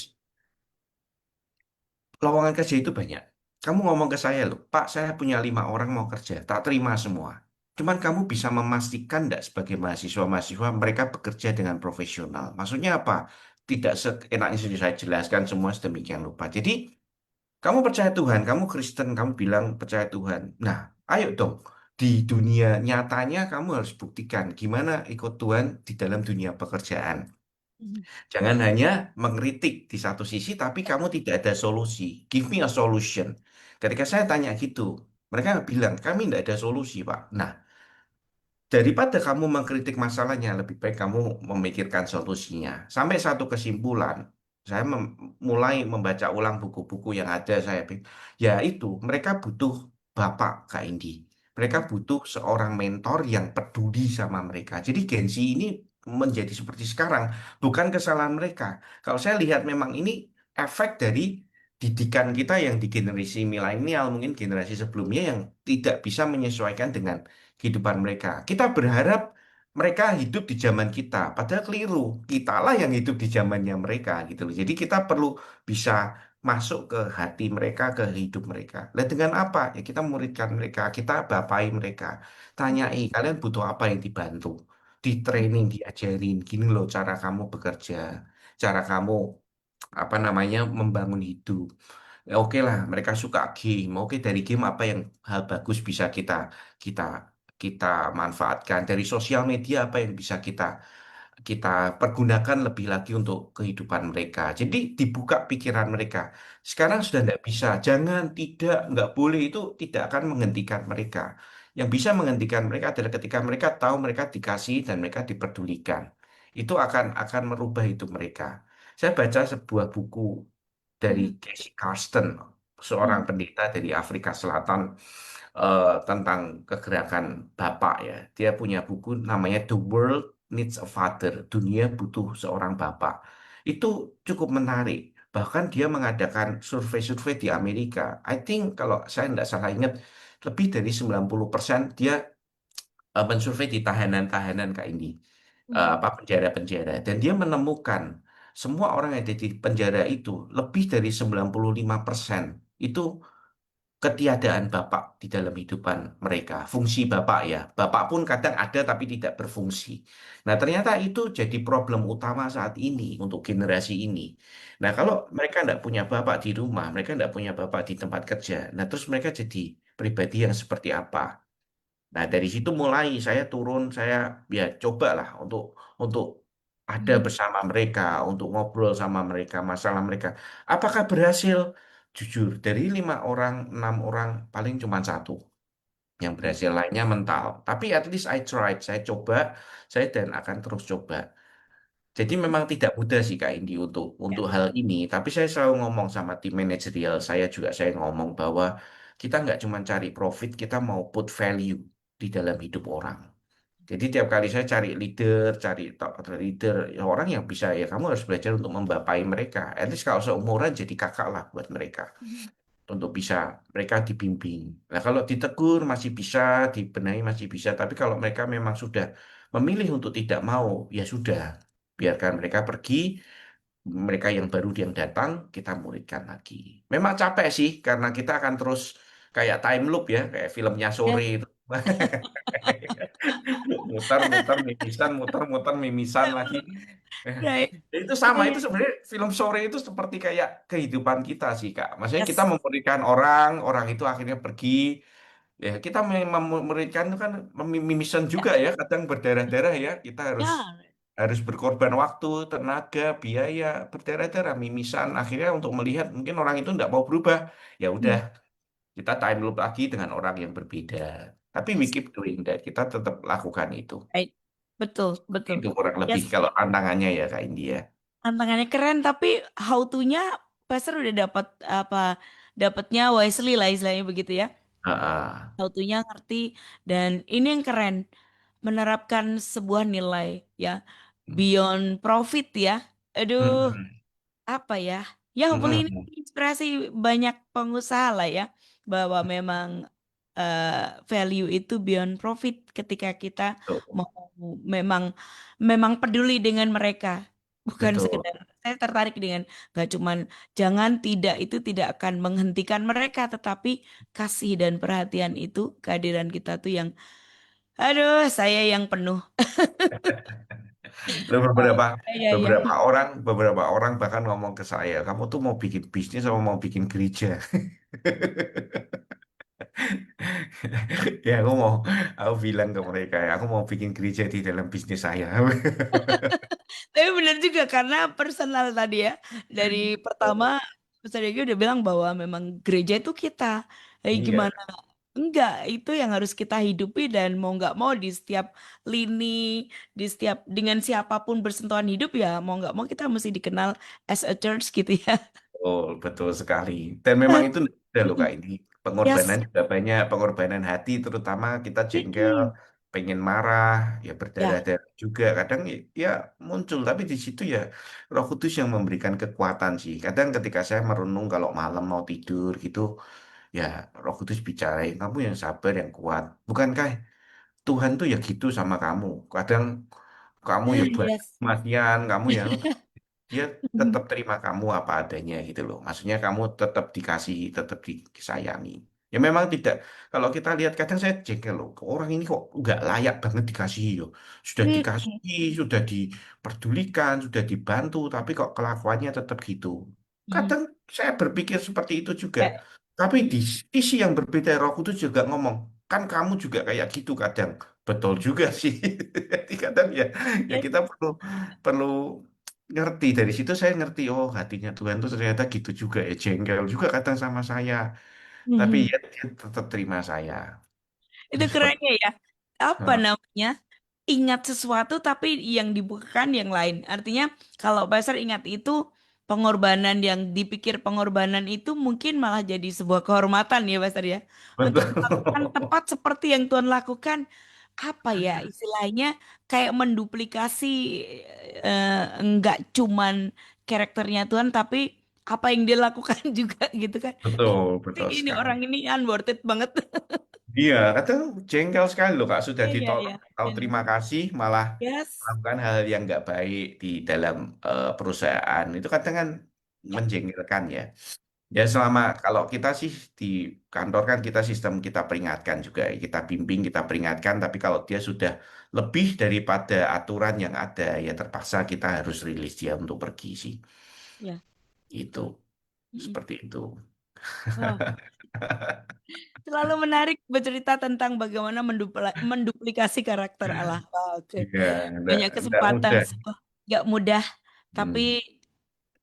lowongan kerja itu banyak. Kamu ngomong ke saya loh, Pak, saya punya 5 orang mau kerja, tak terima semua. Cuman kamu bisa memastikan enggak sebagai mahasiswa-mahasiswa mereka bekerja dengan profesional. Maksudnya apa? Tidak seenaknya saja saya jelaskan semua sedemikian rupa. Jadi, kamu percaya Tuhan, kamu Kristen, kamu bilang percaya Tuhan. Nah, ayo dong. Di dunia nyatanya kamu harus buktikan gimana ikut Tuhan di dalam dunia pekerjaan. Hmm. Jangan hanya mengkritik di satu sisi, tapi kamu tidak ada solusi. Give me a solution. Ketika saya tanya gitu, Mereka bilang, kami tidak ada solusi, Pak. Nah, daripada kamu mengkritik masalahnya, lebih baik kamu memikirkan solusinya. Sampai satu kesimpulan, saya mulai membaca ulang buku-buku yang ada. Ya itu, mereka butuh bapak, Kak Indi. Mereka butuh seorang mentor yang peduli sama mereka. Jadi Gen Z ini menjadi seperti sekarang, bukan kesalahan mereka. Kalau saya lihat memang ini efek dari didikan kita yang di generasi milenial, mungkin generasi sebelumnya yang tidak bisa menyesuaikan dengan kehidupan mereka. Kita berharap mereka hidup di zaman kita, padahal keliru. Kitalah yang hidup di zamannya mereka gitu loh. Jadi kita perlu bisa masuk ke hati mereka, ke hidup mereka. Lah dengan apa? Ya kita muridkan mereka, kita bapai mereka. Tanyai, kalian butuh apa yang dibantu? Di training, diajarin, gini loh cara kamu bekerja, cara kamu apa namanya membangun hidup. Ya oke lah, mereka suka game. Oke, dari game apa yang hal bagus bisa kita kita manfaatkan dari sosial media apa yang bisa kita pergunakan lebih lagi untuk kehidupan mereka. Jadi dibuka pikiran mereka. Sekarang sudah tidak bisa. Jangan, tidak, nggak boleh itu tidak akan menghentikan mereka. Yang bisa menghentikan mereka adalah ketika mereka tahu mereka dikasih dan mereka diperdulikan. Itu akan merubah hidup mereka. Saya baca sebuah buku dari Mhm, Casey Carsten, seorang mhm, pendeta dari Afrika Selatan tentang kegerakan Bapak ya. Dia punya buku namanya The World Needs a Father. Dunia butuh seorang bapak. Itu cukup menarik. Bahkan dia mengadakan survei-survei di Amerika. I think kalau saya tidak salah ingat, lebih dari 90% dia mensurvei di tahanan-tahanan kayak ini. mhm. Apa penjara-penjara. Dan dia menemukan semua orang yang ada di penjara itu lebih dari 95% itu ketiadaan bapak di dalam kehidupan mereka. Fungsi bapak ya. Bapak pun kadang ada tapi tidak berfungsi. Nah, ternyata itu jadi problem utama saat ini untuk generasi ini. Nah, kalau mereka tidak punya bapak di rumah, mereka tidak punya bapak di tempat kerja. Nah, terus mereka jadi pribadi yang seperti apa? Nah, dari situ mulai saya turun, saya ya cobalah untuk ada Mhm. bersama mereka, untuk ngobrol sama mereka, masalah mereka. Apakah berhasil? Jujur, dari 5 orang, 6 orang, paling cuma satu yang berhasil, lainnya mental. Tapi at least I tried, saya coba, saya dan akan terus coba. Jadi memang tidak mudah sih Kak Indi untuk hal ini. Tapi saya selalu ngomong sama tim manajerial saya juga saya ngomong bahwa kita nggak cuma cari profit, kita mau put value di dalam hidup orang. Jadi tiap kali saya cari leader, cari top leader, ya orang yang bisa ya kamu harus belajar untuk membapai mereka. At least kalau seumuran jadi kakak lah buat mereka Mhm. untuk bisa mereka dibimbing. Nah, kalau ditegur masih bisa, dibenahi masih bisa, tapi kalau mereka memang sudah memilih untuk tidak mau, ya sudah, biarkan mereka pergi, mereka yang baru yang datang, kita muridkan lagi. Memang capek sih, karena kita akan terus kayak time loop ya, kayak filmnya sore Ya, itu. Muter-muter mimisan, muter-muter mimisan lagi. Eh, right. itu Iya, sama, iya. itu sebenarnya film sore itu seperti kayak kehidupan kita sih, Kak. Maksudnya kita Yes. memberikan orang, orang itu akhirnya pergi. Ya, kita memang memberikan itu kan mimisan Ya, juga ya, kadang berdarah-darah ya. Kita harus ya. harus berkorban waktu, tenaga, biaya, berdarah-darah, mimisan. Akhirnya untuk melihat mungkin orang itu tidak mau berubah. Ya udah, Hmm. kita time loop lagi dengan orang yang berbeda. Tapi we Yes. keep doing that. Kita tetap lakukan itu. Right. Betul, betul. Itu kurang lebih Yes. kalau tantangannya ya Kak India. Tantangannya keren tapi how to-nya Pastor udah dapat apa dapatnya wisely lah istilahnya begitu ya. Ah, How to-nya ngerti dan ini yang keren menerapkan sebuah nilai ya hmm. beyond profit ya. Aduh, Hmm, apa ya? Ya hmm, hopefully hmm, ini hmm. inspirasi banyak pengusaha lah ya bahwa memang value itu beyond profit ketika kita Betul, mau memang memang peduli dengan mereka. Bukan betul. sekedar saya tertarik dengan gak cuman jangan tidak itu tidak akan menghentikan mereka tetapi kasih dan perhatian itu kehadiran kita tuh yang aduh saya yang penuh. Lalu beberapa Ya ya. beberapa orang bahkan ngomong ke saya, kamu tuh mau bikin bisnis sama mau bikin gereja? Ya aku bilang ke mereka, ya, aku mau bikin gereja di dalam bisnis saya. Tapi benar juga karena personal tadi ya. Dari pertama Pastor Yogi udah bilang bahwa memang gereja itu kita. Iya, Gimana? enggak, itu yang harus kita hidupi dan mau nggak mau di setiap lini, di setiap dengan siapapun bersentuhan hidup ya mau nggak mau kita mesti dikenal as a church gitu ya. Oh, betul sekali. Dan memang itu ada loh Kak Mm-mm. ini. Yes. Pengorbanan juga banyak, pengorbanan hati terutama kita jengkel, Mm-mm. pengen marah, ya Ya, berdarah-darah juga. Kadang ya muncul, tapi di situ ya Roh Kudus yang memberikan kekuatan sih. Kadang ketika saya merenung kalau malam mau tidur gitu, ya Roh Kudus bicarain, kamu yang sabar, yang kuat. Bukankah Tuhan tuh ya gitu sama kamu? Kadang kamu ya buat yes. kematian, kamu ya dia tetap terima kamu apa adanya gitu loh. Maksudnya kamu tetap dikasihi, tetap disayangi. Ya memang tidak. Kalau kita lihat kadang saya jengkel loh. Orang ini kok nggak layak banget dikasihi loh. Sudah Mm-mm. dikasihi, sudah diperdulikan, sudah dibantu, tapi kok kelakuannya tetap gitu. Mhm. Kadang saya berpikir seperti itu juga. Kayak, Tapi di mm, sisi yang berbeda, Roh Kudus juga ngomong, kan kamu juga kayak gitu kadang. Betul juga sih. Jadi kadang ya, ya yes. kita perlu perlu ngerti dari situ saya ngerti oh hatinya Tuhan tuh ternyata gitu juga ya jengkel juga kadang sama saya tapi Mhm. ya dia tetap terima saya Itu seperti kerennya ya. Apa nah, namanya? Ingat sesuatu tapi yang dibukakan yang lain. Artinya kalau Pastor ingat itu pengorbanan yang dipikir pengorbanan itu mungkin malah jadi sebuah kehormatan ya Pastor ya. Untuk melakukan betul tepat seperti yang Tuhan lakukan. Apa ya istilahnya kayak menduplikasi enggak cuman karakternya Tuhan tapi apa yang dia lakukan juga gitu kan. Oh, betul berarti betul ini sekali orang ini unworth it banget. iya kadang jengkel sekali loh Kak sudah Iya, iya, ditolong iya. tahu Iya. terima kasih malah Yes. melakukan hal yang nggak baik di dalam perusahaan itu kadang kan Ya, menjengkelkan ya. Ya selama kalau kita sih di kantor kan kita sistem kita peringatkan juga, kita bimbing, kita peringatkan. Tapi kalau dia sudah lebih daripada aturan yang ada, ya terpaksa kita harus rilis dia untuk pergi sih. ya. Itu Mm-mm. seperti itu. Wow. Selalu menarik bercerita tentang bagaimana menduplikasi karakter Allah. Wow, oke. Iya, Banyak enggak kesempatan, mudah. gak mudah. Tapi Hmm,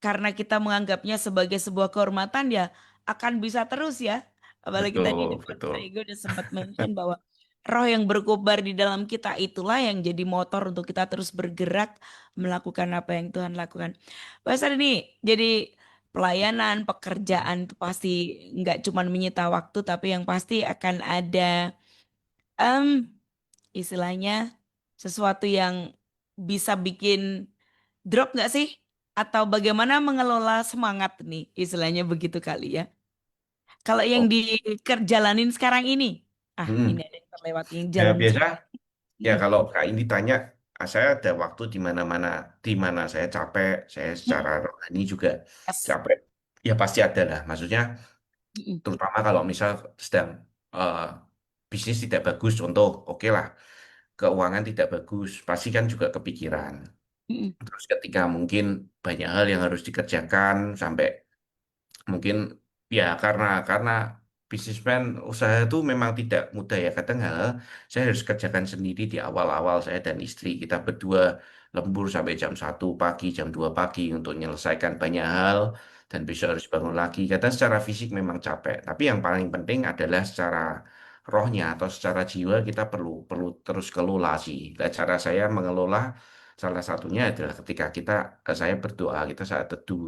karena kita menganggapnya sebagai sebuah kehormatan ya akan bisa terus ya. Apalagi tadi di betul, Pastor betul. Ego udah sempat mention bahwa roh yang berkobar di dalam kita itulah yang jadi motor untuk kita terus bergerak melakukan apa yang Tuhan lakukan. Pastor ini jadi pelayanan, pekerjaan itu pasti nggak cuma menyita waktu tapi yang pasti akan ada em istilahnya sesuatu yang bisa bikin drop nggak sih? Atau bagaimana mengelola semangat nih, istilahnya begitu kali ya. Kalau yang Oh, dikerjalanin sekarang ini, ini hmm. ada yang terlewat yang Ya jalan biasa. sekarang. Ya Mm-mm. kalau Kak ini tanya, saya ada waktu di mana saya capek, saya secara Mm-mm. rohani juga Yes. capek. Ya pasti ada lah. Maksudnya Mm-mm. terutama kalau misal sedang eh, bisnis tidak bagus, contoh, oke lah, keuangan tidak bagus, pasti kan juga kepikiran. Mm-mm. Terus ketika mungkin banyak hal yang harus dikerjakan sampai mungkin ya karena bisnismen usaha itu memang tidak mudah ya. Kadang hal saya harus kerjakan sendiri di awal-awal saya dan istri kita berdua lembur sampai jam 1 pagi, jam 2 pagi untuk menyelesaikan banyak hal dan besok harus bangun lagi. Kadang secara fisik memang capek, tapi yang paling penting adalah secara rohnya atau secara jiwa kita perlu perlu terus kelola sih. Nah, cara saya mengelola salah satunya adalah ketika saya berdoa, kita saat teduh,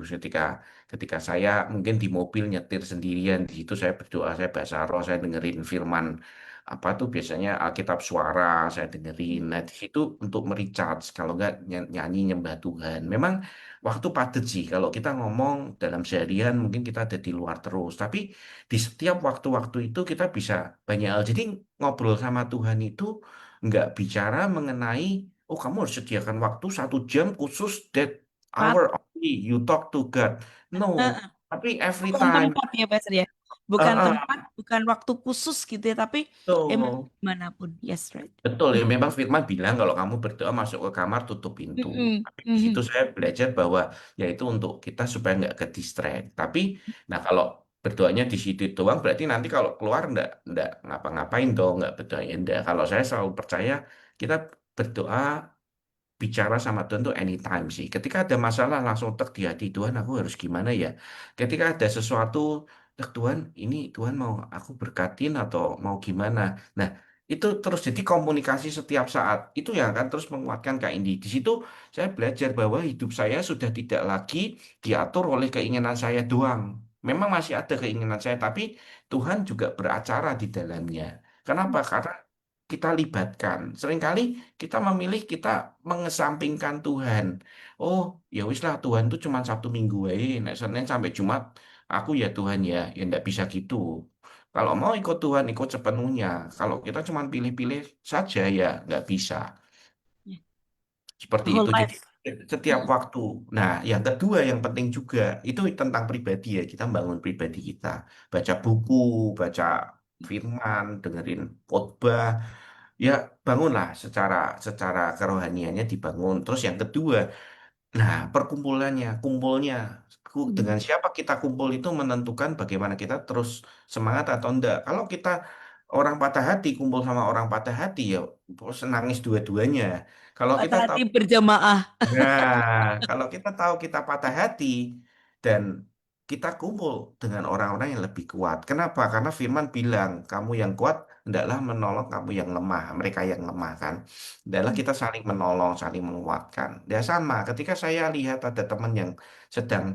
ketika saya mungkin di mobil nyetir sendirian di situ saya berdoa saya bahasa roh saya dengerin firman apa tuh biasanya Alkitab suara saya dengerin nah di situ untuk merecharge kalau nggak nyanyi nyembah Tuhan memang waktu padat sih kalau kita ngomong dalam seharian mungkin kita ada di luar terus tapi di setiap waktu-waktu itu kita bisa banyak hal jadi ngobrol sama Tuhan itu nggak bicara mengenai oh kamu harus sediakan waktu 1 jam khusus that Pat, hour only you talk to God. No, eh, tapi every bukan time. tempat ya Pastor ya. Bukan tempat, bukan waktu khusus gitu ya, tapi emang Betul. dimanapun. Yes, right. Betul ya, memang Firman bilang kalau kamu berdoa masuk ke kamar tutup pintu. Mm-mm. Tapi di situ Mhm. saya belajar bahwa ya itu untuk kita supaya nggak ke distract. Tapi nah kalau berdoanya di situ doang berarti nanti kalau keluar nggak ngapa-ngapain dong, nggak berdoa enggak. Kalau saya selalu percaya kita berdoa bicara sama Tuhan tuh anytime sih. Ketika ada masalah langsung tek di hati Tuhan aku harus gimana ya. Ketika ada sesuatu Tuhan, ini Tuhan mau aku berkatin atau mau gimana. Nah, itu terus jadi komunikasi setiap saat. Itu yang akan terus menguatkan Kak Indi. Di situ saya belajar bahwa hidup saya sudah tidak lagi diatur oleh keinginan saya doang. Memang masih ada keinginan saya, tapi Tuhan juga beracara di dalamnya. Kenapa? Karena kita libatkan. Seringkali kita memilih, kita mengesampingkan Tuhan. Oh, ya wis lah, Tuhan itu cuma Sabtu Minggu aja. Nah, Senin sampai Jumat aku ya Tuhan ya, ya enggak bisa gitu. Kalau mau ikut Tuhan, ikut sepenuhnya. Kalau kita cuma pilih-pilih saja ya nggak bisa. Ya. Seperti The whole itu. Jadi life. setiap waktu. Nah, yang kedua yang penting juga itu tentang pribadi ya. Kita bangun pribadi kita. Baca buku, baca firman, dengerin khotbah. Ya bangunlah secara secara kerohaniannya dibangun. Terus yang kedua, nah, perkumpulannya, kumpulnya, Mhm. dengan siapa kita kumpul itu menentukan bagaimana kita terus semangat atau enggak. Kalau kita orang patah hati, kumpul sama orang patah hati, ya bos, nangis dua-duanya. Kalau kita Patah tahu, hati berjamaah. nah, kalau kita tahu kita patah hati dan kita kumpul dengan orang-orang yang lebih kuat. Kenapa? Karena Firman bilang, kamu yang kuat hendaklah menolong kamu yang lemah, mereka yang lemah kan. Hendaklah kita saling menolong, saling menguatkan. Ya sama, ketika saya lihat ada teman yang sedang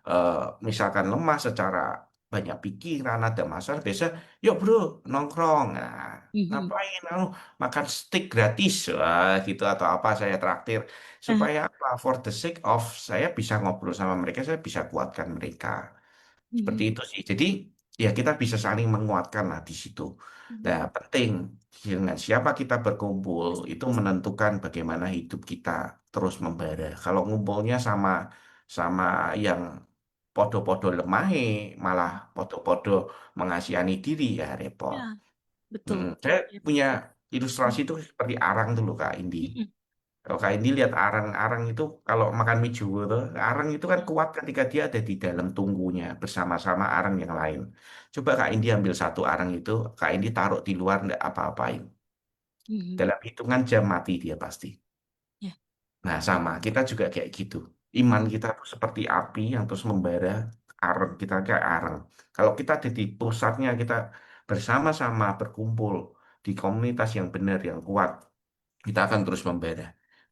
eh, misalkan lemah secara banyak pikiran, ada masalah, biasa, yuk bro, nongkrong. Nah, Mhm. ngapain? Makan steak gratis, wah, gitu atau apa saya traktir Ah, supaya apa? For the sake of saya bisa ngobrol sama mereka, saya bisa kuatkan mereka. Seperti mhm. itu sih. Jadi ya kita bisa saling menguatkan lah di situ. Nah, Mhm. penting dengan siapa kita berkumpul itu menentukan bagaimana hidup kita terus membara. Kalau ngumpulnya sama sama yang podo-podo lemahe, malah podo-podo mengasihani diri ya repot. Ya, betul. Saya Ya. punya ilustrasi Mhm. itu seperti arang dulu Kak Indi. Mhm. Kalau Kak Indi lihat arang-arang itu kalau makan mie Jawa tuh, arang itu kan kuat ketika dia ada di dalam tungkunya bersama-sama arang yang lain. Coba Kak Indi ambil satu arang itu, Kak Indi taruh di luar nggak apa-apain. Mhm. Dalam hitungan jam mati dia pasti. Ya. Nah sama, kita juga kayak gitu. Iman Mhm. kita tuh seperti api yang terus membara, arang kita kayak arang. Kalau kita ada di pusatnya, kita bersama-sama berkumpul di komunitas yang benar, yang kuat, kita akan terus membara.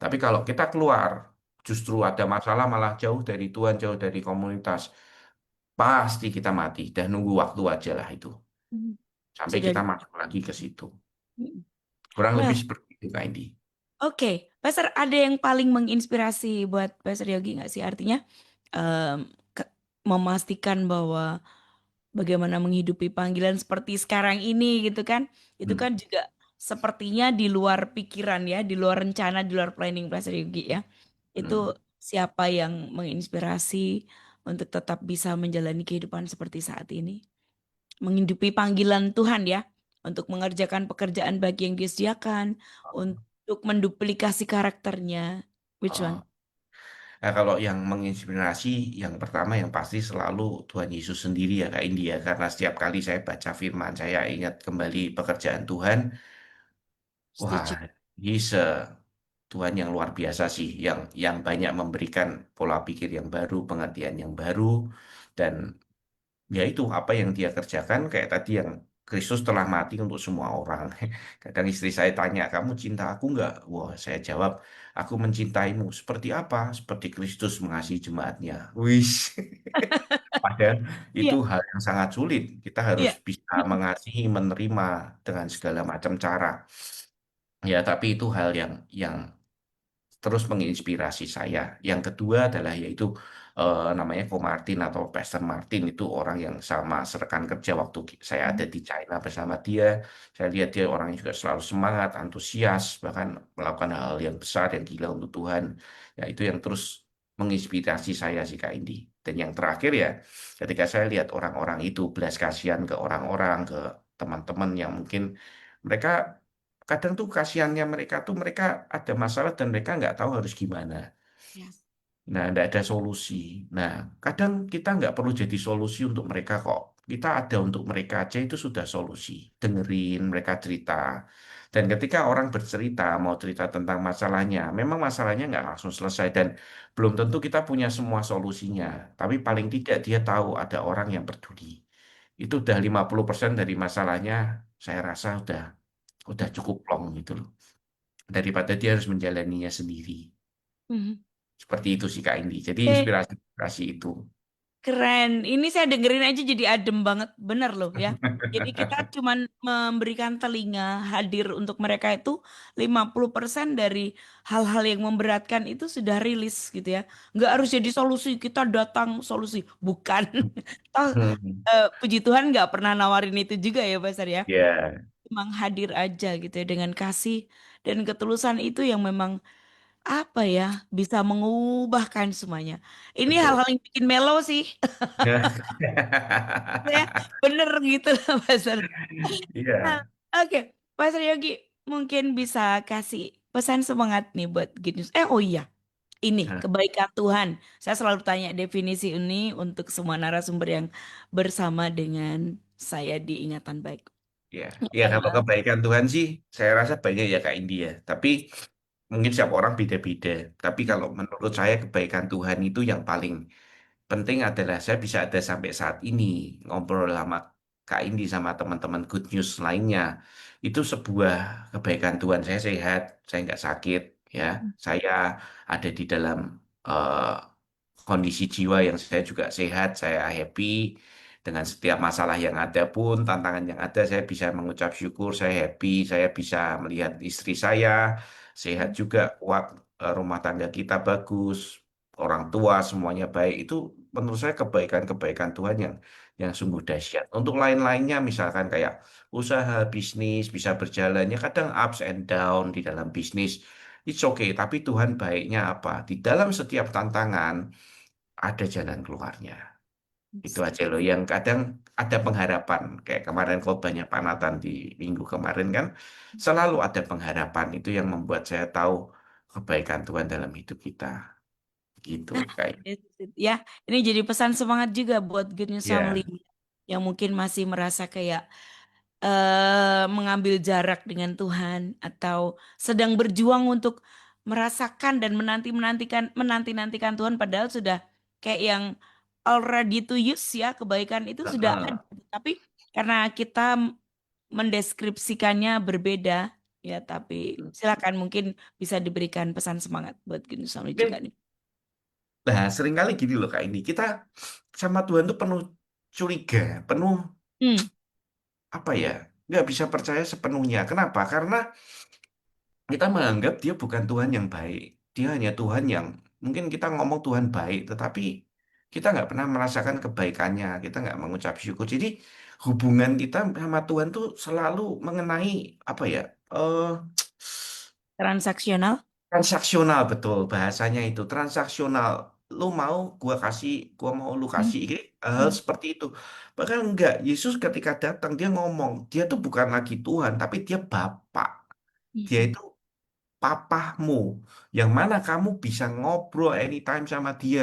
Tapi kalau kita keluar, justru ada masalah malah jauh dari Tuhan, jauh dari komunitas, pasti kita mati. Dan nunggu waktu aja lah itu. Mhm. Sampai Sudah. kita masuk lagi ke situ. Mhm. Kurang lebih Nah, seperti itu, Kak Indi. oke, Pastor, ada yang paling menginspirasi buat Pastor Yogi nggak sih? Artinya memastikan bahwa bagaimana menghidupi panggilan seperti sekarang ini gitu kan? Itu Hmm. kan juga sepertinya di luar pikiran ya, di luar rencana, di luar planning Pastor Yogi ya. Hmm. Itu siapa yang menginspirasi untuk tetap bisa menjalani kehidupan seperti saat ini? Menghidupi panggilan Tuhan ya, untuk mengerjakan pekerjaan bagi yang disediakan, untuk menduplikasi karakternya. Which Oh. one? Nah, kalau yang menginspirasi, yang pertama yang pasti selalu Tuhan Yesus sendiri ya Kak Indi ya. Karena setiap kali saya baca firman, saya ingat kembali pekerjaan Tuhan. Wah, Setuju. He's a Tuhan yang luar biasa sih, yang banyak memberikan pola pikir yang baru, pengertian yang baru, dan ya itu apa yang dia kerjakan kayak tadi yang Kristus telah mati untuk semua orang. Kadang istri saya tanya, kamu cinta aku nggak? Wah, saya jawab, aku mencintaimu. Seperti apa? Seperti Kristus mengasihi jemaatnya. Wis. Padahal itu Iya, hal yang sangat sulit. Kita harus iya. bisa Mm-mm. mengasihi, menerima dengan segala macam cara. Ya, tapi itu hal yang terus menginspirasi saya. Yang kedua adalah yaitu namanya Ko Martin atau Pastor Martin itu orang yang sama serekan kerja waktu saya ada di China bersama dia. Saya lihat dia orangnya juga selalu semangat, antusias, bahkan melakukan hal yang besar yang gila untuk Tuhan. Ya itu yang terus menginspirasi saya sih Kak Indi. Dan yang terakhir ya, ketika saya lihat orang-orang itu belas kasihan ke orang-orang, ke teman-teman yang mungkin mereka kadang tuh kasihannya mereka tuh mereka ada masalah dan mereka nggak tahu harus gimana. Yes. Nah, nggak ada solusi. Nah, kadang kita nggak perlu jadi solusi untuk mereka kok. Kita ada untuk mereka aja itu sudah solusi. Dengerin mereka cerita. Dan ketika orang bercerita, mau cerita tentang masalahnya, memang masalahnya nggak langsung selesai dan belum tentu kita punya semua solusinya. Tapi paling tidak dia tahu ada orang yang peduli. itu udah 50% dari masalahnya, saya rasa udah cukup long gitu loh. Daripada dia harus menjalaninya sendiri. Mhm. Seperti itu sih Kak Indi. Jadi Eh, inspirasi itu. keren. Ini saya dengerin aja jadi adem banget. Bener loh ya. Jadi kita cuman memberikan telinga hadir untuk mereka itu 50% dari hal-hal yang memberatkan itu sudah rilis gitu ya. Nggak harus jadi solusi, kita datang solusi. Bukan. Toh, Hmm. puji Tuhan nggak pernah nawarin itu juga ya Basar ya. Ya, Memang hadir aja gitu ya dengan kasih dan ketulusan itu yang memang apa ya bisa mengubahkan semuanya. Ini betul. hal-hal yang bikin melo sih. Ya, bener gitu lah Pastor. Nah, Iya. oke, Pastor Yogi mungkin bisa kasih pesan semangat nih buat Genius. Oh iya, ini Nah, kebaikan Tuhan. Saya selalu tanya definisi ini untuk semua narasumber yang bersama dengan saya di Ingatan Baik. ya, Yang ya kalau pertama, kebaikan Tuhan sih, saya rasa banyak ya Kak Indi ya. Tapi mungkin setiap orang beda-beda. Tapi kalau menurut saya kebaikan Tuhan itu yang paling penting adalah saya bisa ada sampai saat ini ngobrol sama Kak Indi sama teman-teman Good News lainnya. Itu sebuah kebaikan Tuhan. Saya sehat, saya nggak sakit, ya. Saya ada di dalam eh, kondisi jiwa yang saya juga sehat, saya happy dengan setiap masalah yang ada pun, tantangan yang ada, saya bisa mengucap syukur, saya happy, saya bisa melihat istri saya sehat juga, kuat, rumah tangga kita bagus, orang tua semuanya baik. Itu menurut saya kebaikan-kebaikan Tuhan yang sungguh dahsyat. Untuk lain-lainnya misalkan kayak usaha bisnis bisa berjalan ya kadang ups and down di dalam bisnis. It's okay, tapi Tuhan baiknya apa? Di dalam setiap tantangan ada jalan keluarnya. Itu aja loh yang kadang ada pengharapan. Kayak kemarin khotbahnya Pak Nathan di minggu kemarin kan selalu ada pengharapan. Itu yang membuat saya tahu kebaikan Tuhan dalam hidup kita. Gitu kayak. ya, ini jadi pesan semangat juga buat Good News Family Ya, yang mungkin masih merasa kayak mengambil jarak dengan Tuhan atau sedang berjuang untuk merasakan dan menanti-nantikan Tuhan padahal sudah kayak yang already to use ya kebaikan itu sudah ada heeh. tapi karena kita mendeskripsikannya berbeda ya tapi silakan mungkin bisa diberikan pesan semangat buat Gunusami juga Mungkin, nih. nah seringkali gini loh Kak ini. Kita sama Tuhan tuh penuh curiga, penuh Hmm. apa ya, nggak bisa percaya sepenuhnya. Kenapa? Karena kita menganggap dia bukan Tuhan yang baik. Dia hanya Tuhan yang mungkin kita ngomong Tuhan baik, tetapi kita nggak pernah merasakan kebaikannya. Kita nggak mengucap syukur. Jadi hubungan kita sama Tuhan tuh selalu mengenai apa ya? eh Transaksional. Transaksional betul bahasanya itu transaksional. Lu mau gua kasih, gua mau lu Hmm. kasih, hal Hmm. seperti itu. Bahkan enggak, Yesus ketika datang dia ngomong, dia tuh bukan lagi Tuhan, tapi dia Bapa. Dia Hmm. itu papahmu, yang mana kamu bisa ngobrol anytime sama dia.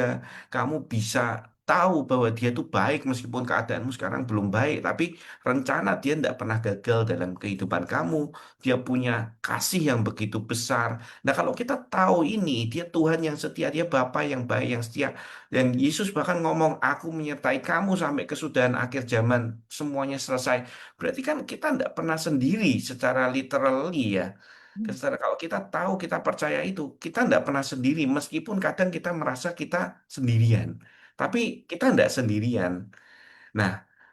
Kamu bisa tahu bahwa dia itu baik meskipun keadaanmu sekarang belum baik, tapi rencana dia tidak pernah gagal dalam kehidupan kamu. Dia punya kasih yang begitu besar. Nah, kalau kita tahu ini, dia Tuhan yang setia, dia Bapa yang baik, yang setia. Dan Yesus bahkan ngomong, aku menyertai kamu sampai kesudahan akhir zaman, semuanya selesai. Berarti kan kita tidak pernah sendiri secara literally ya. Kalau kita tahu, kita percaya itu, kita tidak pernah sendiri, meskipun kadang kita merasa kita sendirian. Tapi kita tidak sendirian. Nah,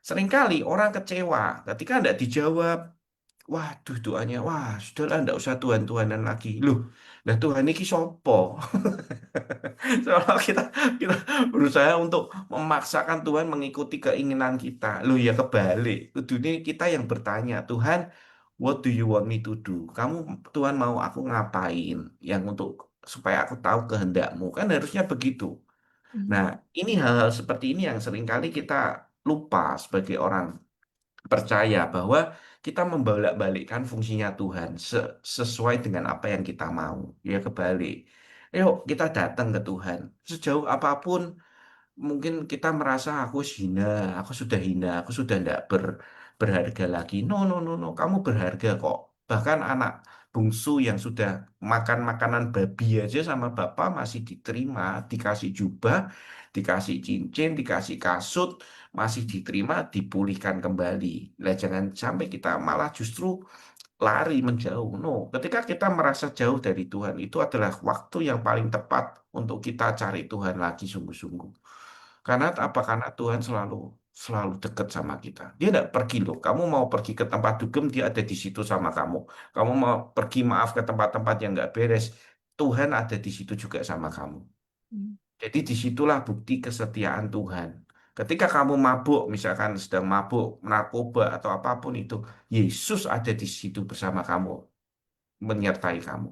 seringkali orang kecewa ketika tidak dijawab. Waduh, doanya, wah, sudahlah, tidak usah Tuhan-Tuhanan lagi. Loh, nah Tuhan ini sopo. Soalnya kita berusaha untuk memaksakan Tuhan mengikuti keinginan kita. Loh ya kebalik. Dunia kita yang bertanya, Tuhan, what do you want me to do? Kamu Tuhan mau aku ngapain? Yang untuk supaya aku tahu kehendakmu. Kan harusnya begitu. Nah, Hmm. ini hal-hal seperti ini yang seringkali kita lupa sebagai orang percaya bahwa kita membolak-balikkan fungsinya Tuhan sesuai dengan apa yang kita mau. Ya kebalik. Yuk kita datang ke Tuhan. Sejauh apapun mungkin kita merasa aku hina, aku sudah hina, aku sudah tidak berharga lagi. No, no, no, no. Kamu berharga kok. Bahkan anak bungsu yang sudah makan makanan babi aja sama bapak masih diterima, dikasih jubah, dikasih cincin, dikasih kasut, masih diterima, dipulihkan kembali. Lah jangan sampai kita malah justru lari menjauh. No, ketika kita merasa jauh dari Tuhan, itu adalah waktu yang paling tepat untuk kita cari Tuhan lagi sungguh-sungguh. Karena apa? Karena Tuhan selalu selalu dekat sama kita. Dia tidak pergi loh. Kamu mau pergi ke tempat dugem, dia ada di situ sama kamu. Kamu mau pergi maaf ke tempat-tempat yang nggak beres, Tuhan ada di situ juga sama kamu. Hmm. Jadi disitulah bukti kesetiaan Tuhan. Ketika kamu mabuk, misalkan sedang mabuk, narkoba atau apapun itu, Yesus ada di situ bersama kamu, menyertai kamu.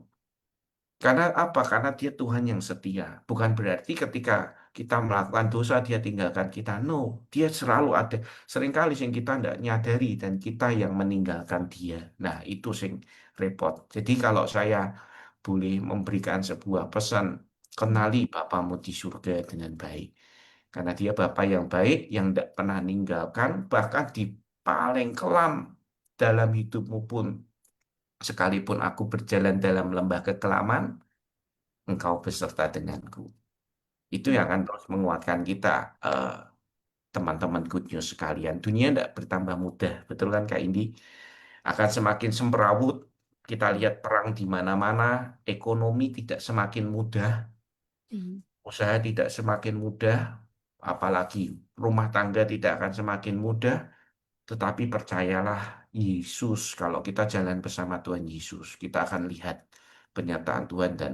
Karena apa? Karena dia Tuhan yang setia. Bukan berarti ketika kita melakukan dosa, dia tinggalkan kita. No, dia selalu ada. Seringkali yang kita tidak nyadari dan kita yang meninggalkan dia. Nah, itu sing repot. Jadi kalau saya boleh memberikan sebuah pesan, kenali Bapamu di surga dengan baik. Karena dia Bapa yang baik, yang tidak pernah meninggalkan, bahkan di paling kelam dalam hidupmu pun, sekalipun aku berjalan dalam lembah kekelaman, engkau beserta denganku. Itu yang akan terus menguatkan kita, eh, teman-teman good news sekalian. Dunia tidak bertambah mudah, betul kan Kak Indi? Akan semakin semrawut, kita lihat perang di mana-mana, ekonomi tidak semakin mudah, Hmm. usaha tidak semakin mudah, apalagi rumah tangga tidak akan semakin mudah, tetapi percayalah Yesus, kalau kita jalan bersama Tuhan Yesus, kita akan lihat penyertaan Tuhan dan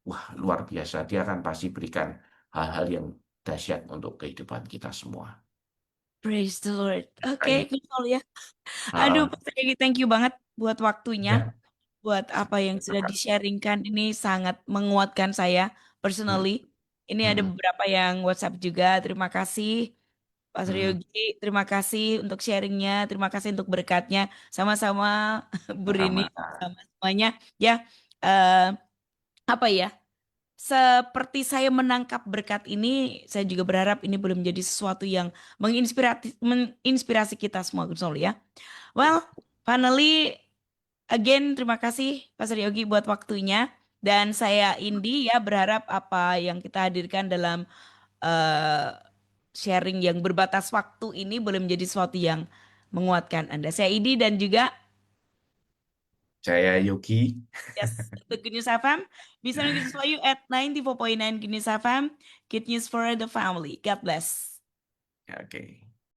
wah luar biasa. Dia akan pasti berikan hal-hal yang dahsyat untuk kehidupan kita semua. Praise the Lord. Oke, Kayak Nicole ya. Aduh, ah, Pastor Yogi, thank you banget buat waktunya, ya, buat apa yang sudah di-sharingkan. Ini sangat menguatkan saya hmm, personally. Ini ada hmm, beberapa yang WhatsApp juga. Terima kasih, Pastor hmm, Yogi. Terima kasih untuk sharingnya. Terima kasih untuk berkatnya. Sama-sama, Bu Rini, sama. sama semuanya. Ya, eh, apa ya? Seperti saya menangkap berkat ini, saya juga berharap ini belum menjadi sesuatu yang menginspirasi kita semua, Gus Sol, ya. Well, finally, again, terima kasih Pastor Yogi buat waktunya. Dan saya Indi ya berharap apa yang kita hadirkan dalam eh, sharing yang berbatas waktu ini boleh menjadi sesuatu yang menguatkan Anda. Saya Indi dan juga Saya Yogi. yes, untuk Good News FM. Bisa nunggu sesuatu at 94.9 Good News FM. Good News for the family. God bless. Oke.